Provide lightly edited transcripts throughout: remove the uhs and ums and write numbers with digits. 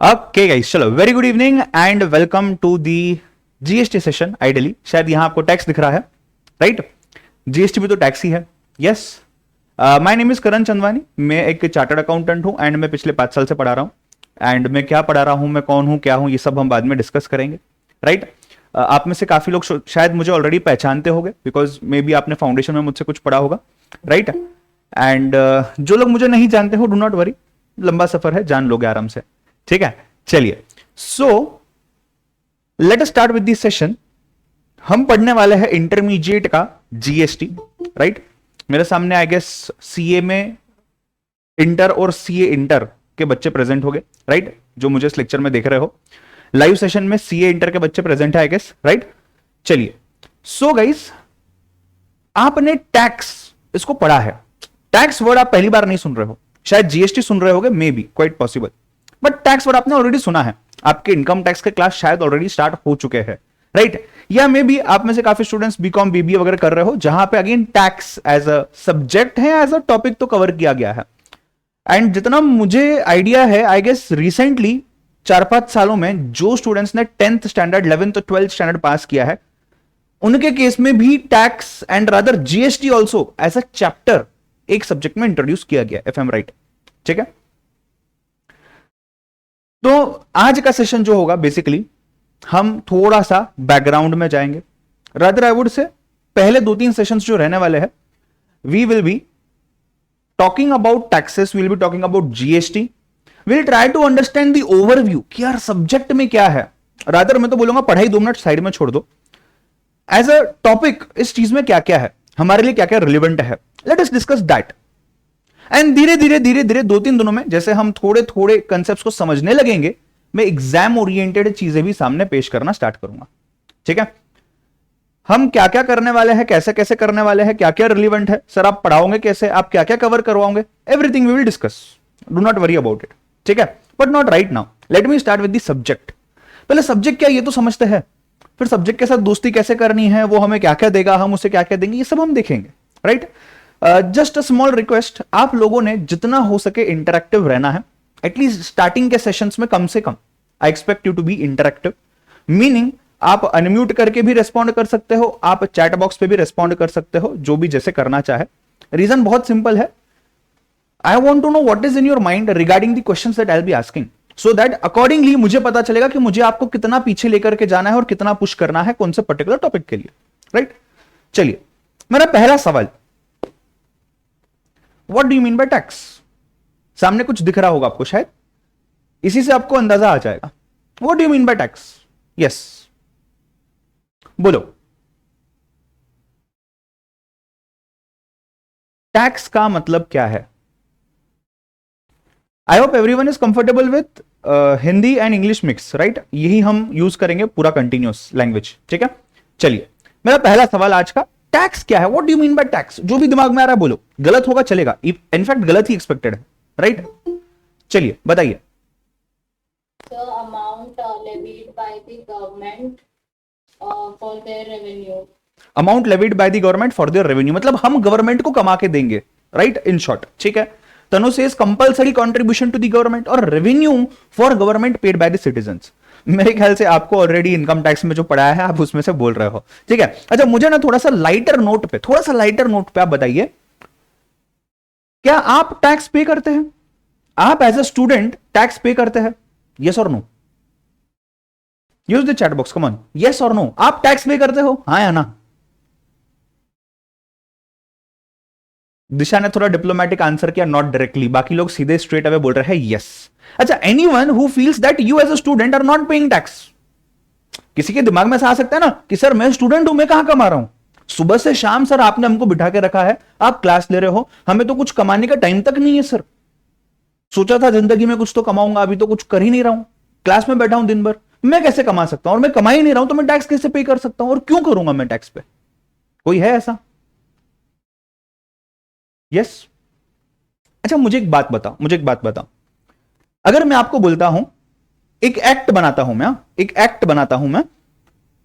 Okay guys, चलो very good evening and welcome to the GST session. Ideally शायद यहां आपको टैक्स दिख रहा है, राइट? जीएसटी भी तो टैक्स ही है। यस, माय नेम इज करण चंदवानी। मैं एक चार्टर्ड अकाउंटेंट हूं एंड मैं पिछले 5 साल से पढ़ा रहा हूं। एंड मैं क्या पढ़ा रहा हूं, मैं कौन हूं, क्या हूं, ये सब हम बाद में डिस्कस करेंगे, राइट? आप में से काफी लोग शायद मुझे ऑलरेडी पहचानते होंगे बिकॉज मे बी आपने फाउंडेशन में मुझसे कुछ पढ़ा होगा, राइट? एंड जो लोग मुझे नहीं जानते हो, डू नॉट वरी, लंबा सफर है, जान लोगे आराम से, ठीक है? चलिए, so let us start with this session. हम पढ़ने वाले हैं इंटरमीडिएट का जीएसटी, राइट? मेरे सामने आई गेस सीए में इंटर और सीए इंटर के बच्चे प्रेजेंट हो गए, राइट? जो मुझे इस लेक्चर में देख रहे हो, लाइव सेशन में सीए इंटर के बच्चे प्रेजेंट है आई गेस, राइट? चलिए, सो गाइस, आपने टैक्स इसको पढ़ा है। टैक्स वर्ड आप पहली बार नहीं सुन रहे हो, शायद जीएसटी सुन रहे होगे, may be, quite possible, but tax word आपने ऑलरेडी सुना है। आपके इनकम टैक्स के क्लास शायद ऑलरेडी स्टार्ट हो चुके हैं, राइट? या मे बी आप में से काफी स्टूडेंट्स बीकॉम बीबीए वगैरह कर रहे हो, जहां पे again tax as a subject है, एज अ टॉपिक तो कवर किया गया है। एंड जितना मुझे आइडिया है, आई गेस रिसेंटली 4-5 सालों में जो स्टूडेंट्स ने 10th स्टैंडर्ड, 11th और 12th स्टैंडर्ड पास किया है, उनके केस में भी tax and rather GST also as a chapter एक सब्जेक्ट में इंट्रोड्यूस किया गया, इफ आई एम राइट, ठीक है? तो आज का सेशन जो होगा, बेसिकली हम थोड़ा सा बैकग्राउंड में जाएंगे। रादर आई वुड से पहले 2-3 सेशंस जो रहने वाले हैं, we will be talking about taxes, will be talking about GST, will try to understand the overview कि यार सब्जेक्ट में क्या है। रादर मैं तो बोलूंगा पढ़ाई 2 मिनट साइड में छोड़ दो, एज अ टॉपिक इस चीज में क्या क्या है, हमारे लिए क्या क्या रिलेवेंट है, let us discuss that. And धीरे धीरे धीरे धीरे 2-3 दिनों में जैसे हम थोड़े थोड़े कंसेप्ट्स को समझने लगेंगे, मैं एग्जाम ओरिएंटेड चीजें भी सामने पेश करना स्टार्ट करूंगा, ठीक है? हम क्या क्या करने वाले हैं, कैसे कैसे करने वाले हैं, क्या क्या रिलेवेंट है, सर आप पढ़ाओगे कैसे, आप क्या क्या कवर करवाओगे, everything we will discuss, do not worry about it, ठीक है? But not right now, let me start with the subject. पहले सब्जेक्ट क्या, ये तो समझते हैं, फिर सब्जेक्ट के साथ दोस्ती कैसे करनी है, वो हमें क्या क्या देगा, हम उसे क्या क्या देंगे, ये सब हम देखेंगे, right? Just a small request, आप लोगों ने जितना हो सके इंटरैक्टिव रहना है, एटलीस्ट स्टार्टिंग के सेशंस में कम से कम। I expect you to be interactive, meaning आप अनम्यूट करके भी रेस्पॉन्ड कर सकते हो, आप चैट बॉक्स पे भी रेस्पॉन्ड कर सकते हो, जो भी जैसे करना चाहे। रीजन बहुत सिंपल है, I want to know what is in your mind regarding the questions that I will be asking, so that accordingly मुझे पता चलेगा कि मुझे आपको कितना पीछे लेकर के जाना है और कितना पुश करना है कौन से पर्टिकुलर टॉपिक के लिए, राइट? चलिए, मेरा पहला सवाल, what do you mean by tax? सामने कुछ दिख रहा होगा आपको, शायद इसी से आपको अंदाजा आ जाएगा। What do you mean by tax? Yes, बोलो। टैक्स का मतलब क्या है? I hope everyone is comfortable with Hindi and English mix, right? यही हम यूज करेंगे पूरा कंटिन्यूअस लैंग्वेज, ठीक है? चलिए, मेरा पहला सवाल आज का, टैक्स क्या है? What do you mean by tax? जो भी दिमाग में आ रहा है बोलो, गलत होगा चलेगा, इनफैक्ट गलत ही एक्सपेक्टेड है, राइट? चलिए बताइए। Amount levied by the government for their revenue. Amount levied by the government for their revenue, मतलब हम गवर्नमेंट को कमा के देंगे, राइट? इन शॉर्ट, ठीक है? Tanu says compulsory contribution to the government or revenue for government paid by the citizens. मेरे ख्याल से आपको ऑलरेडी इनकम टैक्स में जो पढ़ाया है आप उसमें से बोल रहे हो, ठीक है? अच्छा, मुझे ना थोड़ा सा लाइटर नोट पे आप बताइए, क्या आप टैक्स पे करते हैं? आप as a student tax pay करते हैं? यस और no? Use the chat box, come on, yes और नो, आप टैक्स पे करते हो, हाँ या ना? दिशा ने थोड़ा डिप्लोमेटिक आंसर किया, नॉट डायरेक्टली, बाकी लोग सीधे स्ट्रेट अवे बोल रहे हैं यस। अच्छा, anyone who feels that you as a student are not paying tax? किसी के दिमाग में से आ सकता है ना कि सर मैं स्टूडेंट हूं, मैं कहां कमा रहा हूं, सुबह से शाम सर आपने हमको बिठा के रखा है, आप क्लास ले रहे हो, हमें तो कुछ कमाने का टाइम तक नहीं है सर। सोचा था जिंदगी में कुछ तो कमाऊंगा, अभी तो कुछ कर ही नहीं रहा हूं, क्लास में बैठा हूं दिन भर, मैं कैसे कमा सकता हूं? और मैं कमा ही नहीं रहा हूं तो मैं टैक्स कैसे पे कर सकता हूं, और क्यों करूंगा मैं टैक्स पे? कोई है ऐसा? यस? अच्छा, मुझे एक बात बताओ, अगर मैं आपको बोलता हूं एक एक्ट बनाता हूं मैं,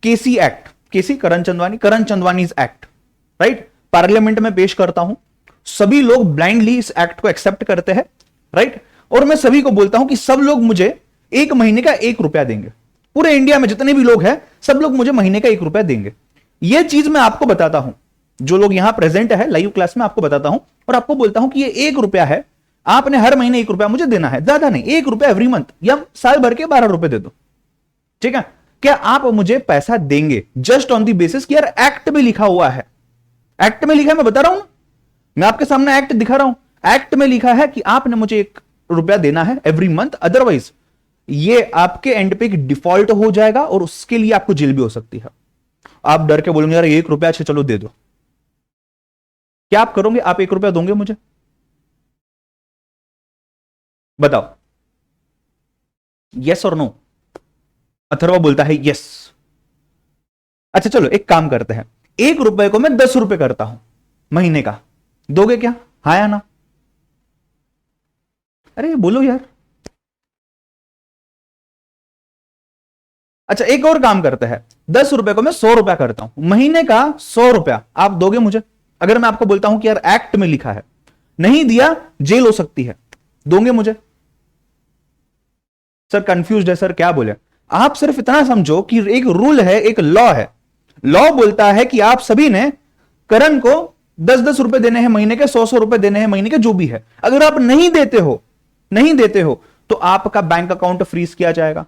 केसी एक्ट, केसी करण चंदवानी एक्ट, राइट? पार्लियामेंट में पेश करता हूं, सभी लोग ब्लाइंडली इस एक्ट को एक्सेप्ट करते हैं, राइट? और मैं सभी को बोलता हूं कि सब लोग मुझे एक महीने का 1 रुपया देंगे। पूरे इंडिया में जितने भी लोग हैं सब लोग मुझे महीने का 1 रुपया देंगे। यह चीज मैं आपको बताता हूं, जो लोग यहां प्रेजेंट है लाइव क्लास में आपको बताता हूं और आपको बोलता हूं कि ये 1 रुपया है, आपने हर महीने 1 रुपया मुझे देना है, ज्यादा नहीं, 1 रुपया एवरी मंथ, या साल भर के 12 रुपए दे दो, ठीक है। क्या आप मुझे पैसा देंगे जस्ट ऑन दी बेसिस कि यार एक्ट में लिखा हुआ है, एक्ट में लिखा है, मैं बता रहा हूं, मैं आपके सामने एक्ट दिखा रहा हूं, एक्ट में लिखा है कि आपने मुझे 1 रुपया देना है एवरी मंथ, अदरवाइज ये आपके एंड पे एक डिफॉल्ट हो जाएगा और उसके लिए आपको जेल भी हो सकती है। आप डर के बोलेंगे यार 1 रुपया, अच्छा चलो दे दो, क्या आप करोगे? आप 1 रुपया दोगे मुझे? बताओ, यस और नो? अथर्वा बोलता है यस। अच्छा चलो एक काम करते हैं, 1 रुपए को मैं 10 रुपए करता हूं महीने का, दोगे क्या? हाँ या ना? अरे बोलो यार। अच्छा एक और काम करते हैं, 10 रुपए को मैं 100 रुपया करता हूं महीने का, 100 रुपया आप दोगे मुझे? अगर मैं आपको बोलता हूं कि यार एक्ट में लिखा है, नहीं दिया जेल हो सकती है, दोगे मुझे? सर कंफ्यूज्ड है सर, क्या बोले? आप सिर्फ इतना समझो कि एक रूल है, एक लॉ है, लॉ बोलता है कि आप सभी ने करण को 10-10 रुपए देने हैं महीने के, 100-100 रुपए देने हैं महीने के, जो भी है। अगर आप नहीं देते हो तो आपका बैंक अकाउंट फ्रीज किया जाएगा,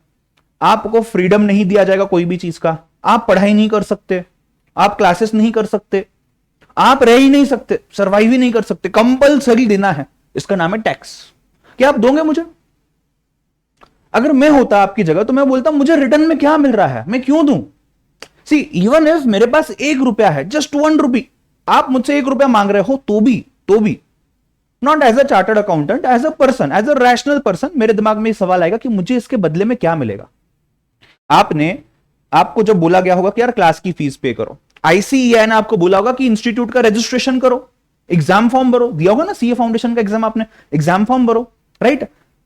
आपको फ्रीडम नहीं दिया जाएगा कोई भी चीज का, आप पढ़ाई नहीं कर सकते, आप क्लासेस नहीं कर सकते, आप रह ही नहीं सकते, सर्वाइव ही नहीं कर सकते, कंपलसरी देना है, इसका नाम है टैक्स। क्या आप दोगे मुझे? अगर मैं होता आपकी जगह तो मैं बोलता मुझे रिटर्न में क्या मिल रहा है, मैं क्यों दूं? सी इवन इफ मेरे पास 1 रुपया है, जस्ट 1 रुपी, आप मुझसे 1 रुपया मांग रहे हो तो भी not as a chartered accountant, as a person, as a rational person, मेरे दिमाग में सवाल आएगा कि मुझे इसके बदले में क्या मिलेगा। आपको जब बोला गया होगा कि यार क्लास की फीस पे करो, आईसीईआई ने आपको बोला होगा कि इंस्टीट्यूट का रजिस्ट्रेशन करो, एग्जाम फॉर्म भरो, दिया होगा ना सीए फाउंडेशन का एग्जाम, आपने एग्जाम फॉर्म भरो, राइट?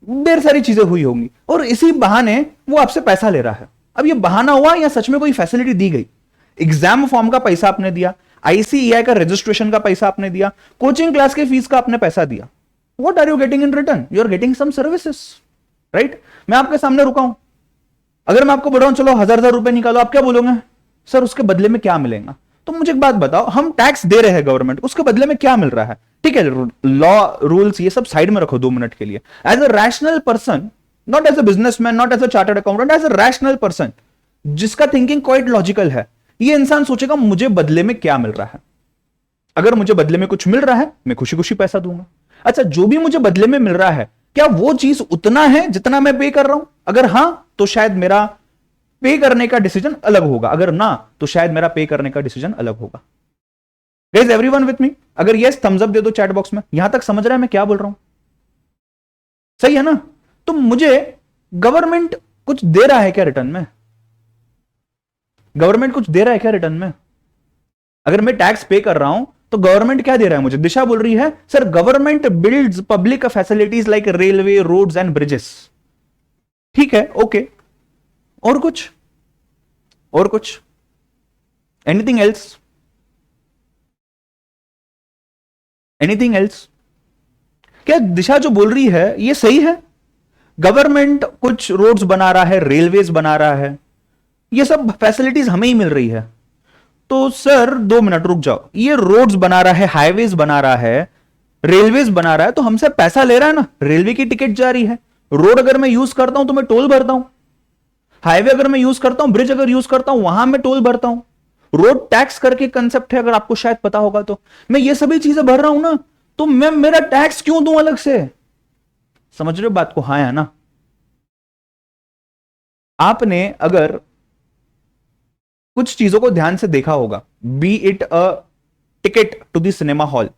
ढेर सारी चीजें हुई होंगी और इसी बहाने वो आपसे पैसा ले रहा है। अब ये बहाना हुआ या सच में कोई फैसिलिटी दी गई? एग्जाम फॉर्म का पैसा आपने दिया, आईसीईआई का रजिस्ट्रेशन का पैसा आपने दिया, कोचिंग क्लास के फीस का आपने पैसा दिया। What are you getting in return? You are getting some services, right? मैं आपके सामने रुका हूं, अगर मैं आपको बोल रहा हूं चलो 1000 रुपए निकालो, आप क्या बोलोगे? सर उसके बदले में क्या मिलेगा? तो मुझे एक बात बताओ, हम टैक्स दे रहे हैं गवर्नमेंट, उसके बदले में क्या मिल रहा है? ठीक है, लॉ रूल्स ये सब साइड में रखो 2 मिनट के लिए। As a rational person, not as a businessman, not as a chartered accountant, as a rational person जिसका थिंकिंग क्वाइट लॉजिकल है, ये इंसान सोचेगा मुझे बदले में क्या मिल रहा है। अगर मुझे बदले में कुछ मिल रहा है मैं खुशी खुशी पैसा दूंगा। अच्छा जो भी मुझे बदले में मिल रहा है क्या वो चीज उतना है जितना मैं पे कर रहा हूं? अगर हां तो शायद मेरा पे करने का डिसीजन अलग होगा, अगर ना तो शायद मेरा पे करने का डिसीजन अलग होगा। Guys everyone with me? अगर यस थम्स अप दे दो चैट बॉक्स में। यहां तक समझ रहा है मैं क्या बोल रहा हूं? सही है ना? तो मुझे गवर्नमेंट कुछ दे रहा है क्या रिटर्न में? गवर्नमेंट कुछ दे रहा है क्या रिटर्न में? अगर मैं टैक्स पे कर रहा हूं तो गवर्नमेंट क्या दे रहा है मुझे? दिशा बोल रही है sir government builds public facilities like railway, roads and bridges. ठीक है, ओके, और कुछ? और कुछ? Anything else? Anything else? क्या दिशा जो बोल रही है ये सही है? गवर्नमेंट कुछ रोड्स बना रहा है, रेलवेज बना रहा है, ये सब फैसिलिटीज हमें ही मिल रही है। तो सर 2 मिनट रुक जाओ, ये रोड्स बना रहा है, हाईवेज बना रहा है, रेलवेज बना रहा है, तो हमसे पैसा ले रहा है ना, रेलवे की टिकट जा रही है। रोड अगर मैं यूज करता हूं तो मैं टोल भरता हूं, हाईवे अगर मैं यूज करता हूं, ब्रिज अगर यूज करता हूं, वहां मैं टोल भरता हूं। रोड टैक्स करके कंसेप्ट है, अगर आपको शायद पता होगा तो। मैं ये सभी चीजें भर रहा हूं ना, तो मैं मेरा टैक्स क्यों दूं अलग से? समझ रहे हो बात को? हाँ या ना? आपने अगर कुछ चीजों को ध्यान से देखा होगा, be it a ticket to the cinema hall,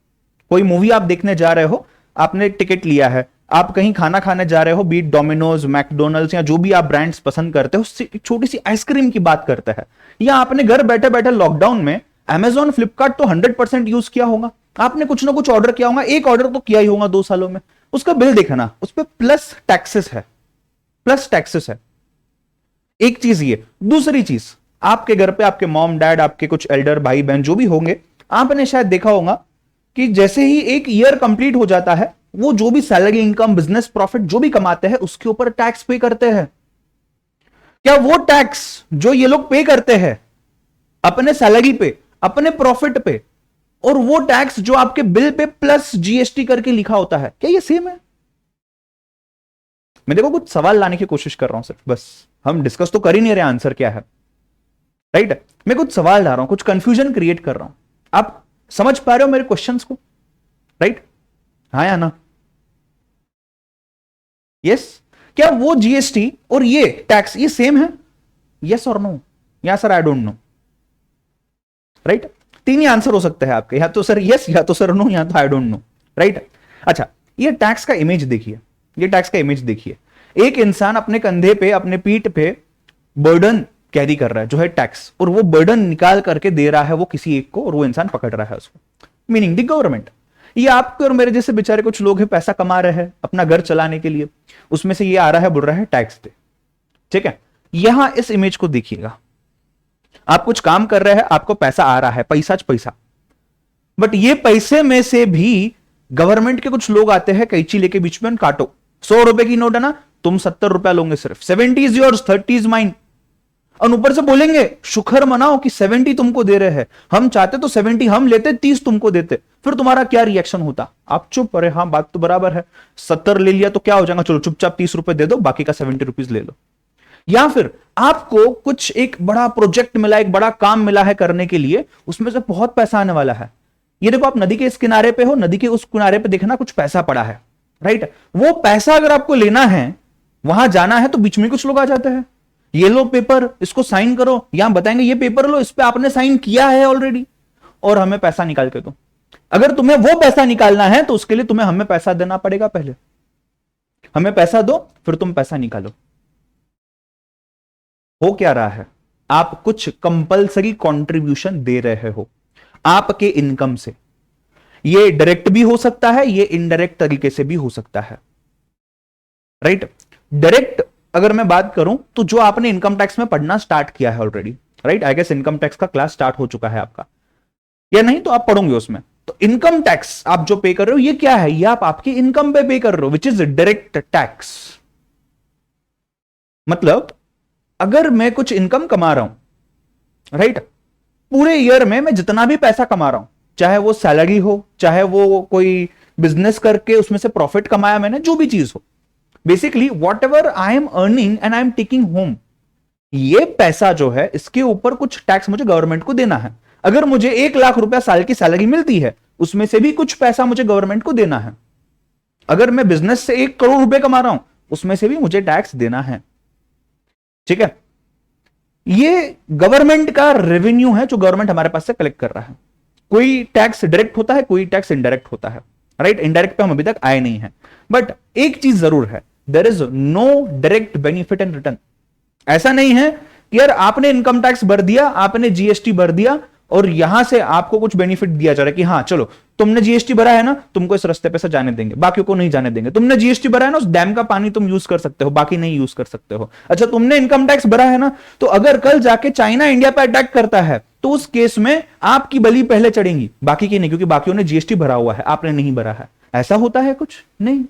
कोई मूवी आप देखने जा रहे हो, आपने टिकट लिया है, आप कहीं खाना खाने जा रहे हो, बीट डोमिनोज, मैकडोनल्ड्स या जो भी आप ब्रांड्स पसंद करते हो, एक छोटी सी आइसक्रीम की बात करते हैं, या आपने घर बैठे बैठे लॉकडाउन में Amazon, फ्लिपकार्ट तो 100% यूज किया होगा, आपने कुछ ना कुछ ऑर्डर किया होगा, एक ऑर्डर तो किया ही होगा 2 सालों में, उसका बिल देखना, उस पर प्लस टैक्सेस है, प्लस टैक्सेस है। एक चीज ये, दूसरी चीज, आपके घर पे आपके मॉम डैड, आपके कुछ एल्डर भाई बहन जो भी होंगे, आपने शायद देखा होगा कि जैसे ही एक ईयर कंप्लीट हो जाता है वो जो भी सैलरी, इनकम, बिजनेस प्रॉफिट जो भी कमाते हैं उसके ऊपर टैक्स पे करते हैं। क्या वो टैक्स जो ये लोग पे करते हैं अपने सैलरी पे, अपने प्रॉफिट पे, और वो टैक्स जो आपके बिल पे प्लस जीएसटी करके लिखा होता है, क्या ये सेम है? मैं देखो कुछ सवाल लाने की कोशिश कर रहा हूं सिर्फ, बस हम डिस्कस तो कर ही नहीं रहे आंसर क्या है, राइट? मैं कुछ सवाल ला रहा हूं, कुछ कंफ्यूजन क्रिएट कर रहा हूं। आप समझ पा रहे हो मेरे क्वेश्चंस को, राइट? हाँ या ना? यस? क्या वो जीएसटी और ये टैक्स ये सेम है? यस और नो? या sir I don't know, right? तीन ही आंसर हो सकते हैं आपके, या तो सर यस, या तो सर नो, या तो आई डोंट नो, राइट? अच्छा, ये टैक्स का इमेज देखिए, ये टैक्स का इमेज देखिए। एक इंसान अपने कंधे पे, अपने पीठ पे बर्डन कैरी कर रहा है जो है टैक्स, और वो बर्डन निकाल करके दे रहा है वो किसी एक को, और वो इंसान पकड़ रहा है उसको, मीनिंग द गवर्नमेंट। ये आपके और मेरे जैसे बेचारे कुछ लोग हैं, पैसा कमा रहे हैं अपना घर चलाने के लिए, उसमें से ये आ रहा है, बोल रहा है टैक्स दे, ठीक है? यहां इस इमेज को देखिएगा, आप कुछ काम कर रहे हैं, आपको पैसा आ रहा है, पैसा, बट ये पैसे में से भी गवर्नमेंट के कुछ लोग आते हैं कैंची लेके बीच में, काटो 100 रुपए की नोट है ना, तुम 70 रुपया लोगे सिर्फ, 70 इज योर्स, 30 इज माइन। और ऊपर से बोलेंगे शुक्र मनाओ कि 70 तुमको दे रहे हैं, हम चाहते तो 70 हम लेते, 30 तुमको देते। फिर तुम्हारा क्या रिएक्शन होता? आप चुप, अरे हाँ बात तो बराबर है, 70 ले लिया तो क्या हो जाएगा, चलो चुपचाप 30 रुपए दे दो, बाकी का 70 रुपीज ले लो। या फिर आपको कुछ एक बड़ा प्रोजेक्ट मिला, एक बड़ा काम मिला है करने के लिए, उसमें से बहुत पैसा आने वाला है। ये देखो, आप नदी के इस किनारे पे हो, नदी के उस किनारे पे देखना कुछ पैसा पड़ा है, राइट? वो पैसा अगर आपको लेना है, वहां जाना है, तो बीच में कुछ लोग आ जाते हैं, ये लो पेपर, इसको साइन करो, यहां बताएंगे ये पेपर लो, इस पे आपने साइन किया है ऑलरेडी, और हमें पैसा निकाल के दो। अगर तुम्हें वो पैसा निकालना है तो उसके लिए तुम्हें हमें पैसा देना पड़ेगा, पहले हमें पैसा दो, फिर तुम पैसा निकालो। हो क्या रहा है? आप कुछ कंपल्सरी कंट्रीब्यूशन दे रहे हो आपके इनकम से। ये डायरेक्ट भी हो सकता है, ये इनडायरेक्ट तरीके से भी हो सकता है, राइट? डायरेक्ट अगर मैं बात करूं तो जो आपने इनकम टैक्स में पढ़ना स्टार्ट किया है already, right? I guess income tax का क्लास स्टार्ट हो चुका है आपका, या नहीं तो आप पढ़ोगे उसमें। तो इनकम टैक्स आप जो पे कर रहे हो, ये क्या है? ये आप आपकी इनकम पे कर रहे हो, विच इज डायरेक्ट टैक्स। मतलब अगर मैं कुछ इनकम कमा रहा हूं, राइट, पूरे ईयर में मैं जितना भी पैसा कमा रहा हूं, चाहे वो सैलरी हो, चाहे वो कोई बिजनेस करके उसमें से प्रॉफिट कमाया मैंने, जो भी चीज हो, basically what ever I am earning and I am taking home, ये पैसा जो है इसके ऊपर कुछ टैक्स मुझे गवर्नमेंट को देना है। अगर मुझे 1 लाख रुपया साल की सैलरी मिलती है, उसमें से भी कुछ पैसा मुझे गवर्नमेंट को देना है। अगर मैं बिजनेस से 1 करोड़ रुपए कमा रहा हूं, उसमें से भी मुझे टैक्स देना है, ठीक है? ये गवर्नमेंट का रेवेन्यू है जो गवर्नमेंट हमारे पास से कलेक्ट कर रहा है। कोई टैक्स डायरेक्ट होता है, कोई टैक्स इनडायरेक्ट होता है, राइट? इनडायरेक्ट पे हम अभी तक आए नहीं है, बट एक चीज जरूर है, there is no direct benefit and return. ऐसा नहीं है कि यार आपने इनकम टैक्स भर दिया, आपने जीएसटी भर दिया, और यहां से आपको कुछ बेनिफिट दिया जा रहा है कि हाँ चलो तुमने जीएसटी भरा है ना, तुमको इस रास्ते पे से जाने देंगे, बाकी को नहीं जाने देंगे। तुमने जीएसटी भरा है ना, उस डैम का पानी तुम यूज कर सकते हो, बाकी नहीं यूज कर सकते हो। अच्छा, तुमने इनकम टैक्स भरा है ना, तो अगर कल जाके चाइना इंडिया पर अटैक करता है तो उस केस में आपकी बलि पहले चढ़ेगी, बाकी की नहीं, क्योंकि बाकियों ने जीएसटी भरा हुआ है, आपने नहीं भरा है। ऐसा होता है कुछ नहीं,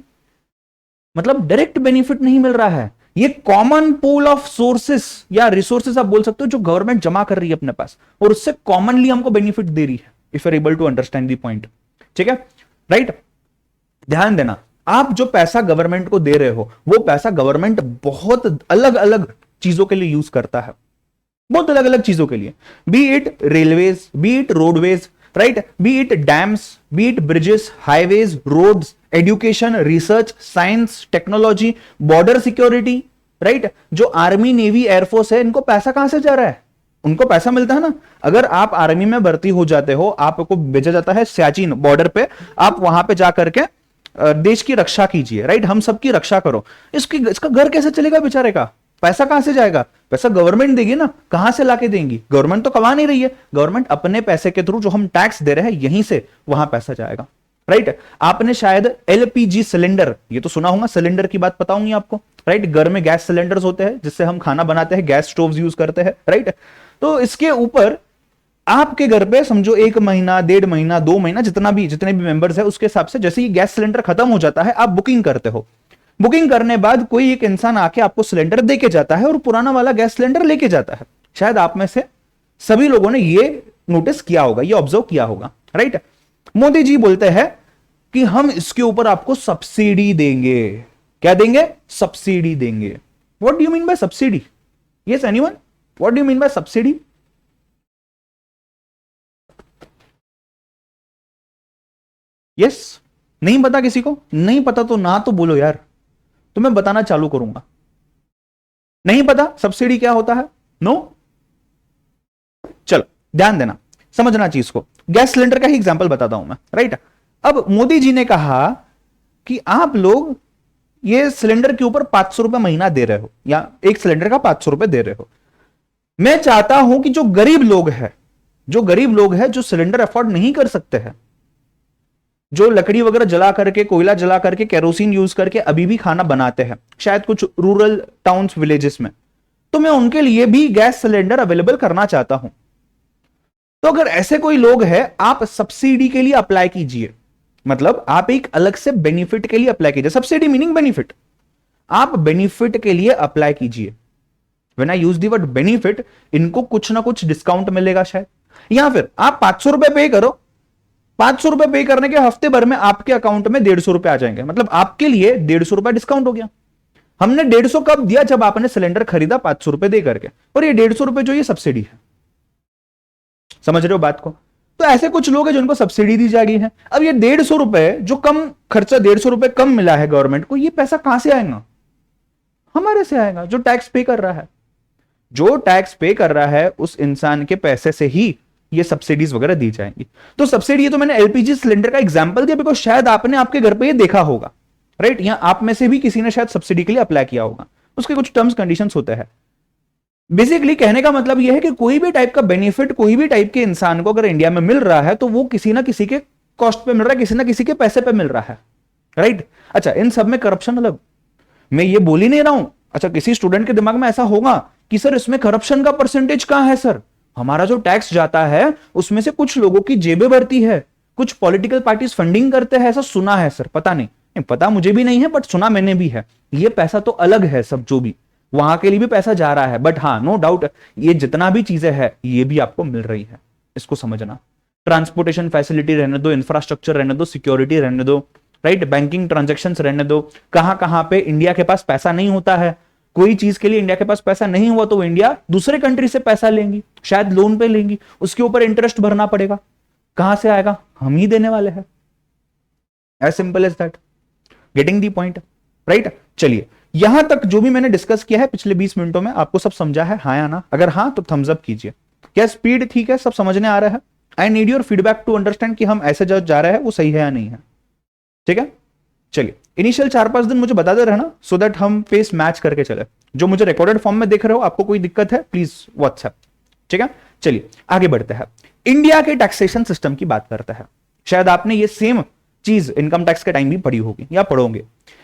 मतलब डायरेक्ट बेनिफिट नहीं मिल रहा है। ये कॉमन पूल ऑफ सोर्सेस या रिसोर्सेस आप बोल सकते हो, जो गवर्नमेंट जमा कर रही है अपने पास, और उससे कॉमनली हमको बेनिफिट दे रही है, if you are able to understand the point, ठीक है? राइट? ध्यान देना, आप जो पैसा गवर्नमेंट को दे रहे हो, वो पैसा गवर्नमेंट बहुत अलग अलग चीजों के लिए यूज करता है, बहुत अलग अलग चीजों के लिए, be it railways, be it roadways, right, be it dams, be it bridges, highways, roads, education, research, science, technology, border security, right? जो आर्मी, नेवी, एयरफोर्स है, इनको पैसा कहां से जा रहा है? उनको पैसा मिलता है ना। अगर आप आर्मी में भर्ती हो जाते हो, आपको भेजा जाता है सियाचिन बॉर्डर पे, आप वहां पे जाकर के देश की रक्षा कीजिए, राइट? हम सबकी रक्षा करो। इसका घर कैसे चलेगा बेचारे का? पैसा कहां से जाएगा? पैसा गवर्नमेंट देगी ना, कहां से लाके देंगी? गवर्नमेंट तो कमा नहीं रही है, गवर्नमेंट अपने पैसे के थ्रू जो हम टैक्स दे रहे हैं, यहीं से वहां पैसा जाएगा, राइट? आपने शायद एलपीजी सिलेंडर, ये तो सुना होगा, सिलेंडर की बात पता होगी आपको, राइट? घर में गैस सिलेंडर्स होते हैं जिससे हम खाना बनाते हैं, गैस स्टोव्स यूज करते हैं, राइट? तो इसके ऊपर आपके घर पे समझो 1 महीना, 1.5 महीना, 2 महीना, जितने भी मेंबर्स है उसके हिसाब से जैसे ही गैस सिलेंडर खत्म हो जाता है आप बुकिंग करते हो। बुकिंग करने बाद कोई एक इंसान आके आपको सिलेंडर दे के जाता है और पुराना वाला गैस सिलेंडर लेके जाता है। शायद आप में से सभी लोगों ने ये नोटिस किया होगा, ये ऑब्जर्व किया होगा, राइट। मोदी जी बोलते हैं कि हम इसके ऊपर आपको सब्सिडी देंगे। क्या देंगे? सब्सिडी देंगे। What do you mean by subsidy? Yes anyone, what do you mean by subsidy? Yes, नहीं पता किसी को? नहीं पता तो ना तो बोलो यार, तो मैं बताना चालू करूंगा। नहीं पता सब्सिडी क्या होता है? नो? चलो ध्यान देना, समझना चीज को। गैस सिलेंडर का ही एग्जांपल बताता हूं मैं, राइट। अब मोदी जी ने कहा कि आप लोग ये सिलेंडर के ऊपर 500 रुपए महीना दे रहे हो, या एक सिलेंडर का 500 रुपए दे रहे हो। मैं चाहता हूं कि जो गरीब लोग हैं, जो सिलेंडर अफोर्ड नहीं कर सकते हैं, जो लकड़ी वगैरह जला करके, कोयला जला करके, केरोसिन यूज करके अभी भी खाना बनाते हैं, शायद कुछ रूरल टाउन्स, विलेजेस में, तो मैं उनके लिए भी गैस सिलेंडर अवेलेबल करना चाहता हूं। तो अगर ऐसे कोई लोग हैं, आप सब्सिडी के लिए अप्लाई कीजिए। मतलब आप एक अलग से बेनिफिट के लिए अप्लाई कीजिए। Subsidy meaning benefit. आप बेनिफिट के लिए अप्लाई कीजिए। When I use the word benefit, इनको कुछ ना कुछ डिस्काउंट मिलेगा शायद, या फिर आप 500 रुपए पे करो। 500 रुपए पे करने के हफ्ते भर में आपके अकाउंट में 150 रुपए आ जाएंगे। मतलब आपके लिए 150 रुपए डिस्काउंट हो गया। हमने 150 कब दिया? जब आपने सिलेंडर खरीदा 500 रुपए दे करके, और ये 150 रुपए जो ये सब्सिडी है। समझ रहे हो बात को? तो ऐसे कुछ लोग हैं जिनको सब्सिडी दी जा रही है। अब ये 150 रुपए जो कम खर्चा, 150 रुपए कम मिला है गवर्नमेंट को, ये पैसा कहां से आएगा? हमारे से आएगा, जो टैक्स पे कर रहा है। जो टैक्स पे कर रहा है उस इंसान के पैसे से ही ये सब्सिडीज वगैरह दी जाएंगी। तो सब्सिडी, ये तो मैंने एलपीजी सिलेंडर का एग्जांपल दिया बिकॉज शायद आपने आपके घर पे ये देखा होगा, राइट। या आप में से भी किसी ने शायद सब्सिडी के लिए अप्लाई किया होगा। उसके कुछ टर्म्स कंडीशंस होते हैं। बेसिकली कहने का मतलब यह है कि कोई भी टाइप का बेनिफिट कोई भी टाइप के इंसान को अगर इंडिया में मिल रहा है तो वो किसी ना किसी के कॉस्ट पे मिल रहा है, किसी ना किसी के पैसे पे मिल रहा है, राइट। अच्छा, इन सब में करप्शन अलग, मैं ये बोल ही नहीं रहा हूं। अच्छा, किसी स्टूडेंट के दिमाग में ऐसा होगा कि सर इसमें करप्शन का परसेंटेज कहां है? सर, हमारा जो टैक्स जाता है उसमें से कुछ लोगों की जेबें भरती है, कुछ पॉलिटिकल पार्टीज फंडिंग करते हैं, ऐसा सुना है सर। पता नहीं, पता मुझे भी नहीं है, बट सुना मैंने भी है। ये पैसा तो अलग है, सब जो भी वहां के लिए भी पैसा जा रहा है, बट हाँ, नो डाउट ये जितना भी चीजें हैं ये भी आपको मिल रही है। इसको समझना। ट्रांसपोर्टेशन फैसिलिटी रहने दो, इंफ्रास्ट्रक्चर रहने दो, सिक्योरिटी रहने दो, राइट, बैंकिंग ट्रांजेक्शन रहने दो। कहां कहां पे इंडिया के पास पैसा नहीं होता है, कोई चीज के लिए इंडिया के पास पैसा नहीं हुआ तो इंडिया दूसरे कंट्री से पैसा लेंगी, शायद लोन पे लेंगी, उसके ऊपर इंटरेस्ट भरना पड़ेगा। कहां से आएगा? हम ही देने वाले हैं। As simple as that. Getting the point, right. चलिए, यहां तक जो भी मैंने डिस्कस किया है पिछले 20 मिनटों में, आपको सब समझा है, हाँ या ना? अगर हाँ तो थम्स अप कीजिए। क्या स्पीड ठीक है? सब समझने आ रहा है? I need your feedback to understand कि हम ऐसे जो जा रहे हैं वो सही है या नहीं है। ठीक है, चलिए। इनिशियल 4-5 दिन मुझे बता दे रहना, सो दैट हम फेस मैच करके चले। जो मुझे रिकॉर्डेड फॉर्म में देख रहे हो, आपको कोई दिक्कत है प्लीज व्हाट्सएप। ठीक है, चलिए आगे बढ़ते हैं। इंडिया के टैक्सेशन सिस्टम की बात करते हैं। शायद आपने ये सेम चीज इनकम टैक्स के टाइम भी पढ़ी होगी या पढ़ोगे।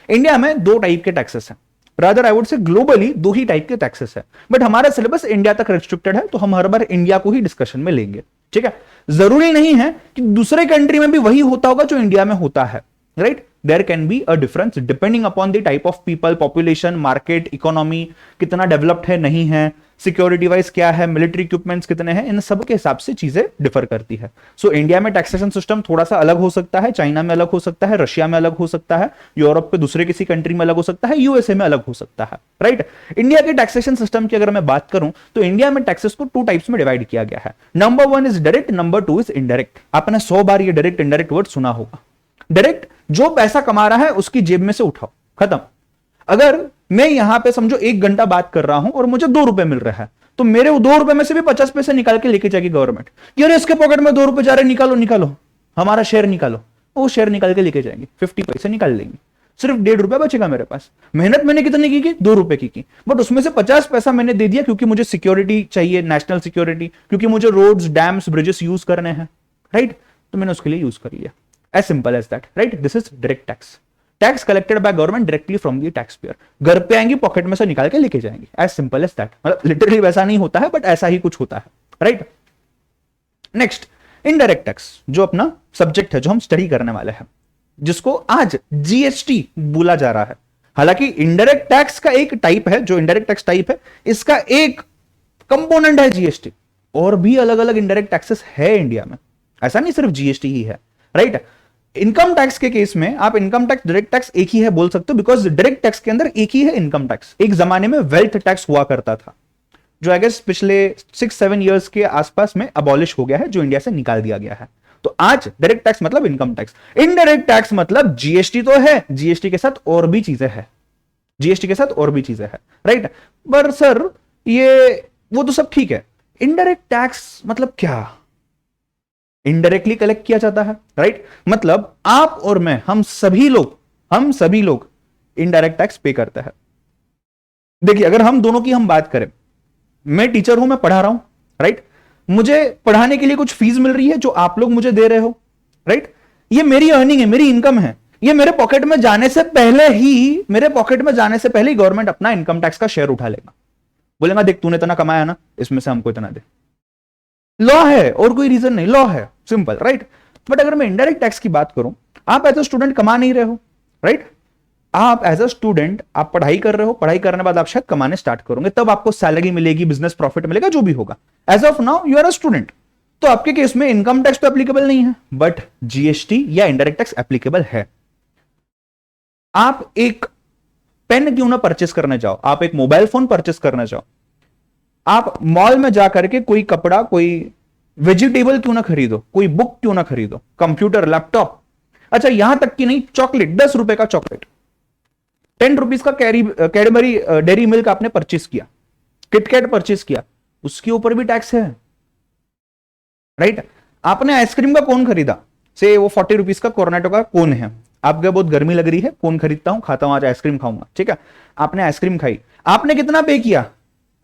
इंडिया में 2 टाइप के टैक्सेस हैं, rather I would say globally 2 he type के टैक्सेस है, बट हमारा सिलेबस इंडिया तक रिस्ट्रिक्टेड है, तो हम हर बार इंडिया को ही डिस्कशन में लेंगे। ठीक है, जरूरी नहीं है कि दूसरे कंट्री में भी वही होता होगा जो इंडिया में होता है, right. There can be a difference depending upon the type of people, population, market, economy कितना डेवलप्ड है नहीं है, सिक्योरिटी वाइज क्या है, मिलिट्री इक्विपमेंट्स कितने हैं, इन सब के हिसाब से चीजें डिफर करती है। सो इंडिया में टैक्सेशन सिस्टम थोड़ा सा अलग हो सकता है, चाइना में अलग हो सकता है, रशिया में अलग हो सकता है, यूरोप के दूसरे किसी कंट्री में अलग हो सकता है, यूएसए में अलग हो सकता है, राइट। इंडिया के टैक्सेशन सिस्टम की अगर मैं बात करूं तो इंडिया में टैक्सेस को 2 टाइप्स में डिवाइड किया गया है। Number 1 is direct, number 2 is indirect. आपने 100 बार ये डायरेक्ट इनडायरेक्ट वर्ड सुना होगा। डायरेक्ट, जो पैसा कमा रहा है उसकी जेब में से उठाओ, खत्म। अगर मैं यहां पे समझो 1 घंटा बात कर रहा हूं और मुझे 2 रुपए मिल रहा है, तो मेरे 2 रुपए में से भी 50 पैसे निकाल के लेके जाएगी गवर्नमेंट। यार इसके पॉकेट में 2 रुपए जा रहे, निकालो निकालो, हमारा शेयर निकालो। वो शेयर निकाल के लेके जाएंगे, 50 पैसे निकाल लेंगे, सिर्फ 1.5 रुपए बचेगा मेरे पास। मेहनत मैंने कितनी की? 2 रुपए की, बट उसमें से 50 पैसा मैंने दे दिया क्योंकि मुझे सिक्योरिटी चाहिए, नेशनल सिक्योरिटी, क्योंकि मुझे रोड्स, डैम्स, ब्रिजेस यूज करने हैं, राइट। तो मैंने उसके लिए यूज कर लिया। As simple as that, right? This is direct tax. Tax collected by government directly from the taxpayer. घर पे आएंगी, पॉकेट में से निकाल के लेके जाएंगी। As simple as that. मतलब लिटरली वैसा नहीं होता है, बट ऐसा ही कुछ होता है, राइट? नेक्स्ट, इनडायरेक्ट टैक्स, जो अपना सब्जेक्ट है, जो हम स्टडी करने वाले हैं, जिसको आज जीएसटी बोला जा रहा है। हालांकि इनडायरेक्ट टैक्स का एक टाइप है, जो इनडायरेक्ट टैक्स टाइप है, इसका एक कंपोनेंट है जीएसटी। और भी अलग अलग इनडायरेक्ट टैक्सेस है इंडिया में, ऐसा नहीं सिर्फ जीएसटी ही है, राइट। इनकम टैक्स के केस में आप इनकम टैक्स, डायरेक्ट टैक्स एक ही है बोल सकते हो, बिकॉज डायरेक्ट टैक्स के अंदर एक ही है इनकम टैक्स। एक जमाने में वेल्थ टैक्स हुआ करता था, जो आई गेस पिछले 6-7 इयर्स के आसपास में अबॉलिश हो गया है, जो इंडिया से निकाल दिया गया है। तो आज डायरेक्ट टैक्स मतलब इनकम टैक्स, इनडायरेक्ट टैक्स मतलब जीएसटी तो है, जीएसटी के साथ और भी चीजें हैं, जीएसटी के साथ और भी चीजें हैं, राइट। पर सर ये वो तो सब ठीक है, इनडायरेक्ट टैक्स मतलब क्या? इनडायरेक्टली कलेक्ट किया जाता है, राइट। मतलब आप और मैं, हम सभी लोग इनडायरेक्ट टैक्स पे करते हैं। देखिए, अगर हम दोनों की हम बात करें, मैं टीचर हूं, मैं पढ़ा रहा हूं, राइट। मुझे पढ़ाने के लिए कुछ फीस मिल रही है जो आप लोग मुझे दे रहे हो, राइट। ये मेरी अर्निंग है, मेरी इनकम है। ये मेरे पॉकेट में जाने से पहले ही गवर्नमेंट अपना इनकम टैक्स का शेयर उठा लेगा, बोलेगा देख तूने इतना कमाया ना, इसमें से हमको इतना दे। लॉ है और कोई रीजन नहीं, लॉ है, सिंपल, राइट। बट अगर मैं इनडायरेक्ट टैक्स की बात करूं, आप एज अ स्टूडेंट कमा नहीं रहे हो, राइट। आप एज अ स्टूडेंट आप पढ़ाई कर रहे हो, पढ़ाई करने बाद आप शायद कमाने स्टार्ट करोगे, तब आपको सैलरी मिलेगी, बिजनेस प्रॉफिट मिलेगा, जो भी होगा। As of now you are a student, तो आपके केस में इनकम टैक्स तो एप्लीकेबल नहीं है, बट जीएसटी या इनडायरेक्ट टैक्स एप्लीकेबल है। आप एक पेन क्यों ना परचेस करने जाओ, आप एक मोबाइल फोन परचेस करने जाओ, आप मॉल में जाकर के कोई कपड़ा, कोई वेजिटेबल क्यों ना खरीदो, कोई बुक क्यों ना खरीदो, कंप्यूटर, लैपटॉप, अच्छा यहां तक कि नहीं, चॉकलेट, 10 रुपए का चॉकलेट, 10 रुपीज का कैडबरी डेयरी मिल्क आपने परचेस किया, किटकैट परचेस किया, उसके ऊपर भी टैक्स है, राइट। आपने आइसक्रीम का कोन खरीदा, से वो 40 रुपीज का कोर्नेटो का कोन है, आप गए बहुत गर्मी लग रही है, कोन खरीदता हूं, खाता हूं, आज आइसक्रीम खाऊंगा, ठीक है। आपने आइसक्रीम खाई, आपने कितना पे किया?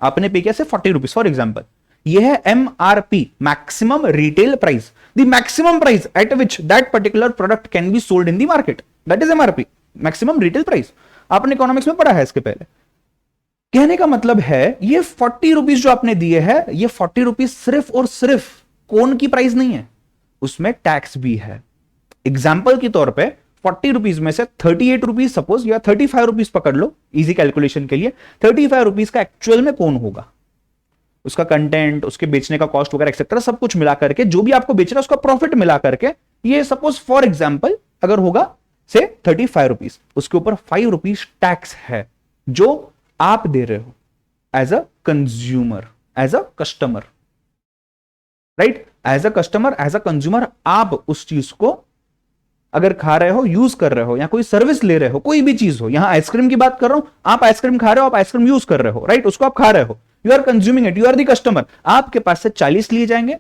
आपने पे किया से 40 रुपीज फॉर एग्जाम्पल। यह है MRP, maximum retail price, the maximum price at which that particular product can be sold in the market, that is MRP, maximum retail price. आपने इकोनॉमिक्स में पढ़ा है इसके पहले। कहने का मतलब है ये 40 रुपीज जो आपने दिए हैं, ये 40 रुपीज सिर्फ और सिर्फ कोन की प्राइस नहीं है, उसमें टैक्स भी है। एग्जाम्पल के तौर पे 40 रुपीज में से 38 रुपीज सपोज, या 35 रुपीज पकड़ लो इजी कैलकुलेशन के लिए, 35 रुपीज का एक्चुअल में कौन होगा, उसका कंटेंट, उसके बेचने का कॉस्ट वगैरह एक्सेट्रा सब कुछ मिला करके, जो भी आपको बेच रहा है उसका प्रॉफिट मिला करके, ये सपोज फॉर एग्जाम्पल अगर होगा से 35 रुपीज, उसके ऊपर 5 रुपीज टैक्स है जो आप दे रहे हो as a consumer, as a customer, right. As a customer, as a consumer, आप उस चीज को अगर खा रहे हो, यूज कर रहे हो, या कोई सर्विस ले रहे हो, कोई भी चीज हो, यहां आइसक्रीम की बात कर रहा हूं, आप आइसक्रीम खा रहे हो, आप आइसक्रीम यूज कर रहे हो, राइट, उसको आप खा रहे हो, you are consuming it, you are the customer. आपके पास से 40 लिए जाएंगे,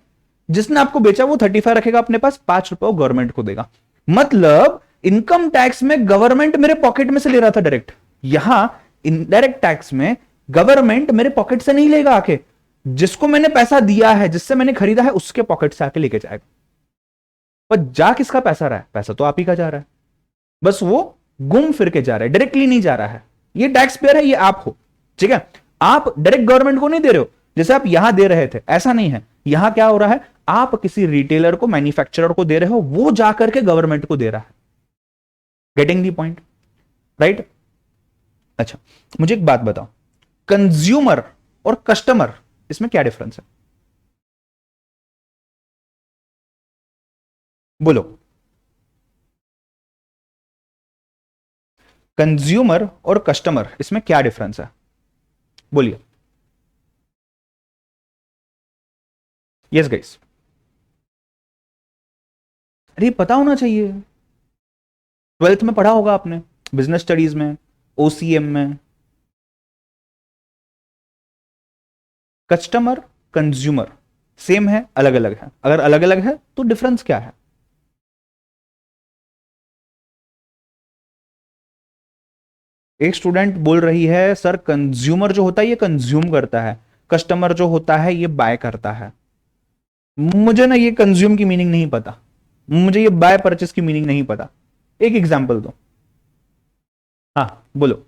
जिसने आपको बेचा वो 35 रखेगा अपने पास, 5 रुपए गवर्नमेंट को देगा। मतलब इनकम टैक्स में गवर्नमेंट मेरे पॉकेट में से ले रहा था डायरेक्ट, यहां इनडायरेक्ट टैक्स में गवर्नमेंट मेरे पॉकेट से नहीं लेगा आके, जिसको मैंने पैसा दिया है, जिससे मैंने खरीदा है, उसके पॉकेट से आके लेके जाएगा। पर जा किसका पैसा रहा है? पैसा तो आप ही का जा रहा है, बस वो घूम फिर के जा रहा है, डायरेक्टली नहीं जा रहा है। ये टैक्स पेयर है, ये आप हो, ठीक है। आप डायरेक्ट गवर्नमेंट को नहीं दे रहे हो, जैसे आप यहां दे रहे थे, ऐसा नहीं है। यहां क्या हो रहा है, आप किसी रिटेलर को, मैन्युफैक्चरर को दे रहे हो, वो जाकर के गवर्नमेंट को दे रहा है। Getting the point, right. अच्छा, मुझे एक बात बताओ, कंज्यूमर और कस्टमर, इसमें क्या डिफरेंस है? बोलो। कंज्यूमर और कस्टमर, इसमें क्या डिफरेंस है? बोलिए। यस गाइस, अरे पता होना चाहिए, 12th में पढ़ा होगा आपने, बिजनेस स्टडीज में, ओसीएम में। कस्टमर, कंज्यूमर सेम है, अलग अलग है? अगर अलग अलग है तो डिफरेंस क्या है? एक स्टूडेंट बोल रही है सर कंज्यूमर जो होता है ये कंज्यूम करता है, कस्टमर जो होता है ये बाय करता है। मुझे ना ये कंज्यूम की मीनिंग नहीं पता, मुझे ये बाय परचेस की मीनिंग नहीं पता, एक एग्जांपल दो। हाँ बोलो।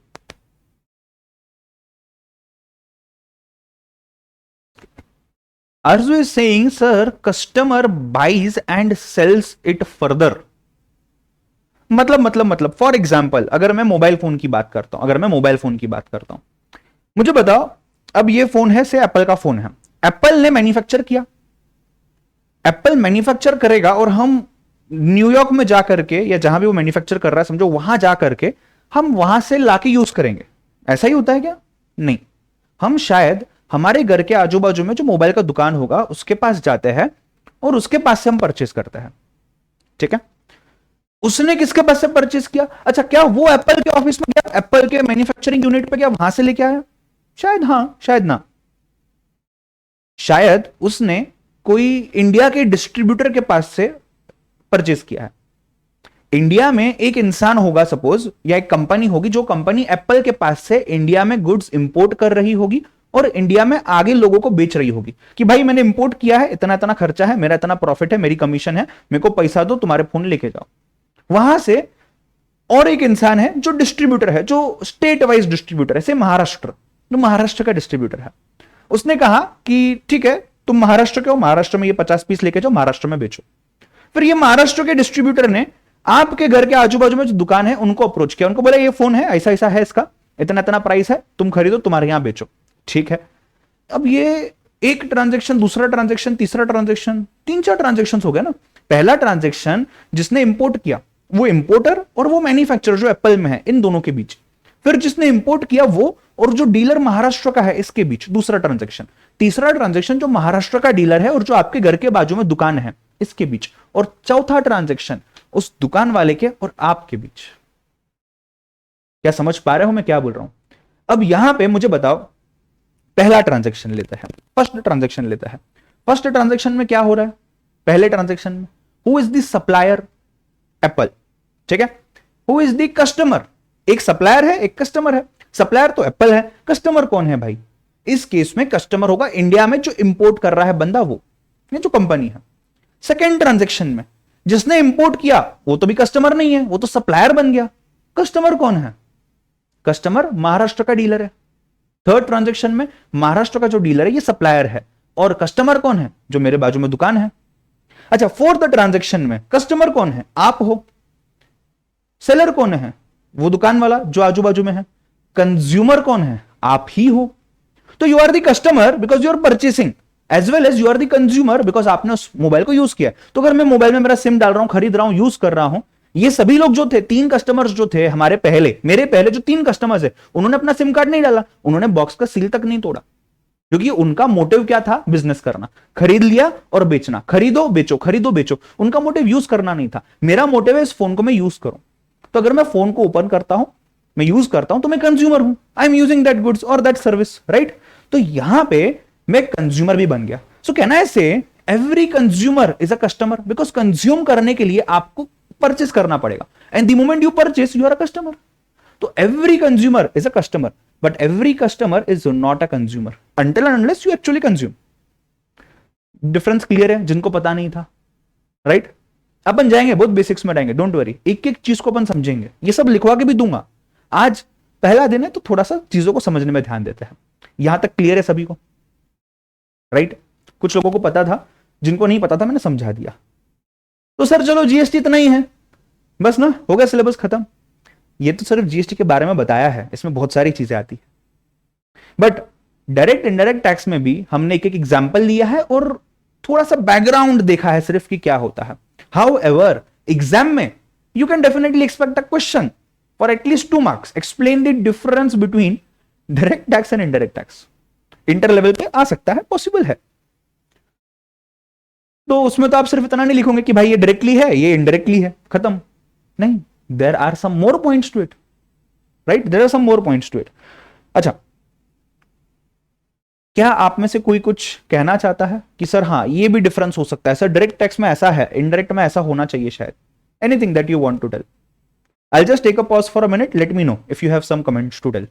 Arzu is saying, sir, customer buys and sells it further. मतलब फॉर एग्जाम्पल अगर मैं मोबाइल फोन की बात करता हूं, मुझे बताओ, अब ये फोन है से एप्पल का फोन है, एप्पल ने मैन्युफैक्चर किया, एप्पल मैन्युफैक्चर करेगा और हम न्यूयॉर्क में जाकर के या जहां भी वो मैन्युफैक्चर कर रहा है समझो, वहां जाकर के हम वहां से लाके यूज करेंगे, ऐसा ही होता है क्या? नहीं, हम शायद हमारे घर के आजू बाजू में जो मोबाइल का दुकान होगा उसके पास जाते हैं और उसके पास से हम परचेस करते हैं, ठीक है? उसने किसके पास से परचेस किया? अच्छा, क्या वो एप्पल के ऑफिस में गया, एप्पल के मैन्युफैक्चरिंग यूनिट पे गया, वहां से लेके आया? शायद हां, शायद ना। शायद उसने कोई इंडिया के डिस्ट्रीब्यूटर के पास से परचेस किया है। इंडिया में एक इंसान होगा सपोज, या एक कंपनी होगी, जो कंपनी एप्पल के पास से इंडिया में गुड्स इंपोर्ट कर रही होगी और इंडिया में आगे लोगों को बेच रही होगी कि भाई मैंने इंपोर्ट किया है, इतना इतना खर्चा है, मेरा इतना प्रॉफिट है, मेरी कमीशन है, मेरे को पैसा दो, तुम्हारे फोन लेके जाओ। वहां से और एक इंसान है जो डिस्ट्रीब्यूटर है, जो स्टेट वाइज डिस्ट्रीब्यूटर है, से महाराष्ट्र, जो महाराष्ट्र का डिस्ट्रीब्यूटर है, उसने कहा कि ठीक है, तुम महाराष्ट्र के हो, महाराष्ट्र में ये 50 पीस लेके जाओ, महाराष्ट्र में बेचो। फिर ये महाराष्ट्र के डिस्ट्रीब्यूटर ने आपके घर के आजू बाजू में जो दुकान है उनको अप्रोच किया, उनको बोला ये फोन है, ऐसा ऐसा है, इसका इतना इतना प्राइस है, तुम खरीदो, तुम्हारे यहां बेचो, ठीक है? अब ये एक ट्रांजेक्शन, दूसरा ट्रांजेक्शन, तीसरा ट्रांजेक्शन, 3-4 ट्रांजेक्शन हो गया ना। पहला ट्रांजेक्शन जिसने इंपोर्ट किया, वो इंपोर्टर और वो मैन्युफैक्चरर जो एप्पल में है, इन दोनों के बीच। फिर जिसने इंपोर्ट किया वो और जो डीलर महाराष्ट्र का है, इसके बीच दूसरा ट्रांजेक्शन। तीसरा ट्रांजेक्शन जो महाराष्ट्र का डीलर है और जो आपके घर के बाजू में दुकान है, इसके बीच। और चौथा ट्रांजेक्शन उस दुकान वाले के और आपके बीच। क्या समझ पा रहे हो मैं क्या बोल रहा हूं? अब यहां पे मुझे बताओ, पहला ट्रांजेक्शन लेता है, फर्स्ट ट्रांजेक्शन लेता है। फर्स्ट ट्रांजेक्शन में क्या हो रहा है? पहले ट्रांजेक्शन में who is the supplier? Apple, ठीक है? Who is the customer? एक सप्लायर है, एक कस्टमर है। सप्लायर तो एप्पल है, कस्टमर कौन है भाई? इस केस में कस्टमर होगा इंडिया में जो इंपोर्ट कर रहा है बंदा, वो ये जो कंपनी है। सेकेंड ट्रांजेक्शन में जिसने इंपोर्ट किया वो तो भी कस्टमर नहीं है, वो तो सप्लायर बन गया। कस्टमर कौन है? कस्टमर महाराष्ट्र का डीलर है। थर्ड ट्रांजेक्शन में महाराष्ट्र का जो डीलर है ये सप्लायर है, और कस्टमर कौन है? जो मेरे बाजू में दुकान है। अच्छा, फोर्थ ट्रांजेक्शन में कस्टमर कौन है? आप हो। सेलर कौन है? वो दुकान वाला जो आजू बाजू में है। कंज्यूमर कौन है? आप ही हो। तो you are the customer because you are purchasing, as well as you are the consumer because आपने उस मोबाइल को यूज किया। तो अगर मैं मोबाइल में मेरा सिम डाल रहा हूं, खरीद रहा हूं, यूज कर रहा हूं, ये सभी लोग जो थे, 3 कस्टमर्स जो थे हमारे पहले, मेरे पहले जो 3 कस्टमर्स है, उन्होंने अपना सिम कार्ड नहीं डाला, उन्होंने बॉक्स का सील तक नहीं तोड़ा, क्योंकि उनका मोटिव क्या था? बिजनेस करना, खरीद लिया और बेचना, खरीदो बेचो, खरीदो बेचो। उनका मोटिव यूज करना नहीं था। मेरा मोटिव है इस फोन को मैं यूज करूं। तो अगर मैं फोन को ओपन करता हूं, मैं यूज करता हूं, तो मैं कंज्यूमर हूं, I am using that goods और दैट सर्विस, राइट? तो यहां पे मैं कंज्यूमर भी बन गया। सो can I say every consumer is a customer, because consume करने के लिए आपको परचेस करना पड़ेगा, and the moment you purchase you are a customer. तो every consumer is a customer, but every customer is not a consumer until and unless you actually consume. Difference clear है जिनको पता नहीं था, राइट? अपन जाएंगे बहुत बेसिक्स में, जाएंगे, डोंट वरी, एक एक चीज को अपन समझेंगे, ये सब लिखवा के भी दूंगा। आज पहला दिन है तो थोड़ा सा चीजों को समझने में ध्यान देते हैं। यहां तक क्लियर है सभी को, राइट? कुछ लोगों को पता था, जिनको नहीं पता था मैंने समझा दिया। तो सर चलो जीएसटी इतना ही है, बस ना, हो गया सिलेबस खत्म। ये तो सिर्फ जीएसटी के बारे में बताया है, इसमें बहुत सारी चीजें आती है। बट डायरेक्ट इनडायरेक्ट टैक्स में भी हमने एक एक एग्जाम्पल लिया है और थोड़ा सा बैकग्राउंड देखा है सिर्फ कि क्या होता है। हाउ एवर एग्जाम में you can definitely expect a question for at least 2 marks, explain the difference between direct tax and indirect tax. Inter level पे आ सकता है, पॉसिबल है। तो उसमें तो आप सिर्फ इतना नहीं लिखोगे कि भाई ये डायरेक्टली है, ये इनडायरेक्टली है, खत्म नहीं। There are some more points to it, right? There are some more points to it. अच्छा, क्या आप में से कोई कुछ कहना चाहता है कि सर हाँ ये भी डिफरेंस हो सकता है, सर डायरेक्ट टैक्स में ऐसा है, इनडायरेक्ट में ऐसा होना चाहिए शायद? Anything that you want to tell? I just take a pause for a minute, let me know if you have some comments to tell.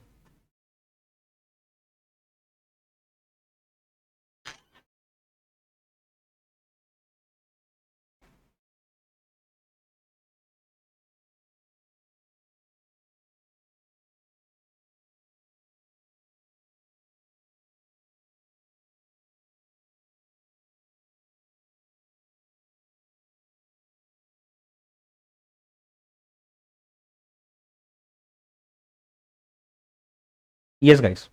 Yes guys,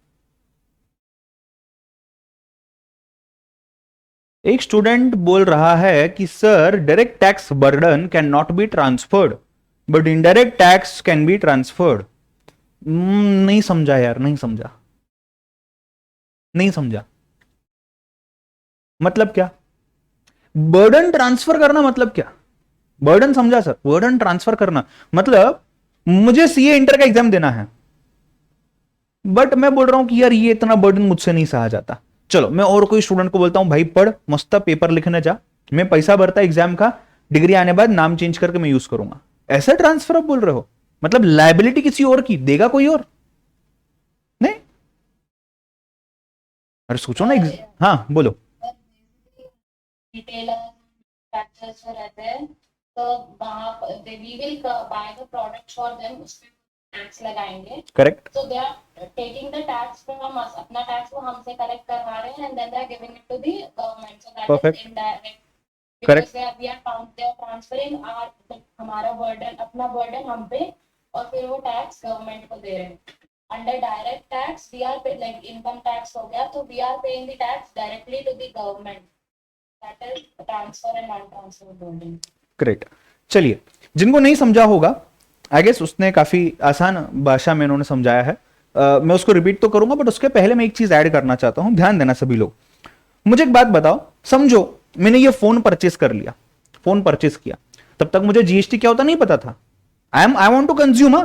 एक स्टूडेंट बोल रहा है कि sir direct tax burden can not be transferred but indirect tax can be transferred. नहीं समझा यार, नहीं समझा, नहीं समझा। मतलब क्या बर्डन ट्रांसफर करना, मतलब क्या? बर्डन समझा सर, बर्डन ट्रांसफर करना मतलब मुझे सीए इंटर का एग्जाम देना है, बट मैं बोल रहा हूं कि यार ये इतना बर्डन मुझसे नहीं सहा जाता। चलो मैं और कोई स्टूडेंट को बोलता हूं भाई पढ़ मस्त पेपर लिखने जा, मैं पैसा भरता एग्जाम का, डिग्री आने बाद नाम चेंज करके मैं यूज करूंगा। ऐसा ट्रांसफर आप बोल रहे हो? मतलब लाइबिलिटी किसी और की देगा कोई और? नहीं। अरे सोचो ना हाँ बोलो। रिटेलर मैन्युफैक्चरर्स जो रहते हैं, तो वहाँ we will buy the product for them, उस पे टैक्स लगाएंगे। Correct. So they are taking the tax from us, अपना टैक्स वो हमसे कलेक्ट करवा रहे हैं, and then they are giving it to the government. So that Perfect. is indirect. Correct. Because they are transferring our हमारा burden, अपना burden हम पे, और फिर वो टैक्स गवर्नमेंट को दे रहे हैं। Under direct tax, we are pay, like income tax हो गया, तो we are paying the tax directly to the government. That is transfer and non-transfer burden. Great. चलिए, जिनको नहीं समझा होगा आई गेस उसने काफी आसान भाषा में उन्होंने समझाया है। मैं उसको रिपीट तो करूंगा बट उसके पहले मैं एक चीज ऐड करना चाहता हूं, ध्यान देना सभी लोग। मुझे एक बात बताओ, समझो मैंने ये फोन परचेस कर लिया, फोन परचेस किया, तब तक मुझे जीएसटी क्या होता नहीं पता था। I want to consume.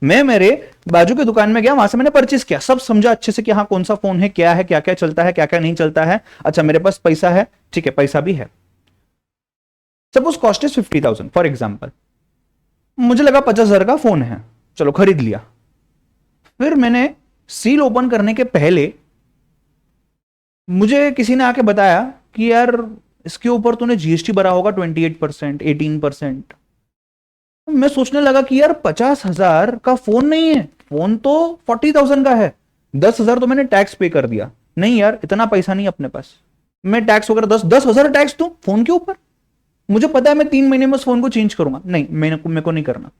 मैं मेरे बाजू की दुकान में गया, वहां से मैंने परचेस किया, सब समझा अच्छे से कि हाँ कौन सा फोन है, क्या है, क्या क्या चलता है, क्या क्या नहीं चलता है। अच्छा मेरे पास पैसा है, ठीक है पैसा भी है। Suppose cost is 50,000 for example, मुझे लगा 50,000 का फोन है, चलो खरीद लिया। फिर मैंने सील ओपन करने के पहले मुझे किसी ने आके बताया कि यार इसके ऊपर तूने जीएसटी भरा होगा 28%, 18%। मैं सोचने लगा कि यार 50,000 का फोन नहीं है, फोन तो 40,000 का है, 10,000 तो मैंने टैक्स पे कर दिया। नहीं यार इतना पैसा नहीं अपने पास, मैं टैक्स वगैरह 10,000 टैक्स दूं फोन के ऊपर? मुझे पता है मैं 3 महीने में उस फोन को चेंज करूंगा, नहीं मेरे को नहीं करना।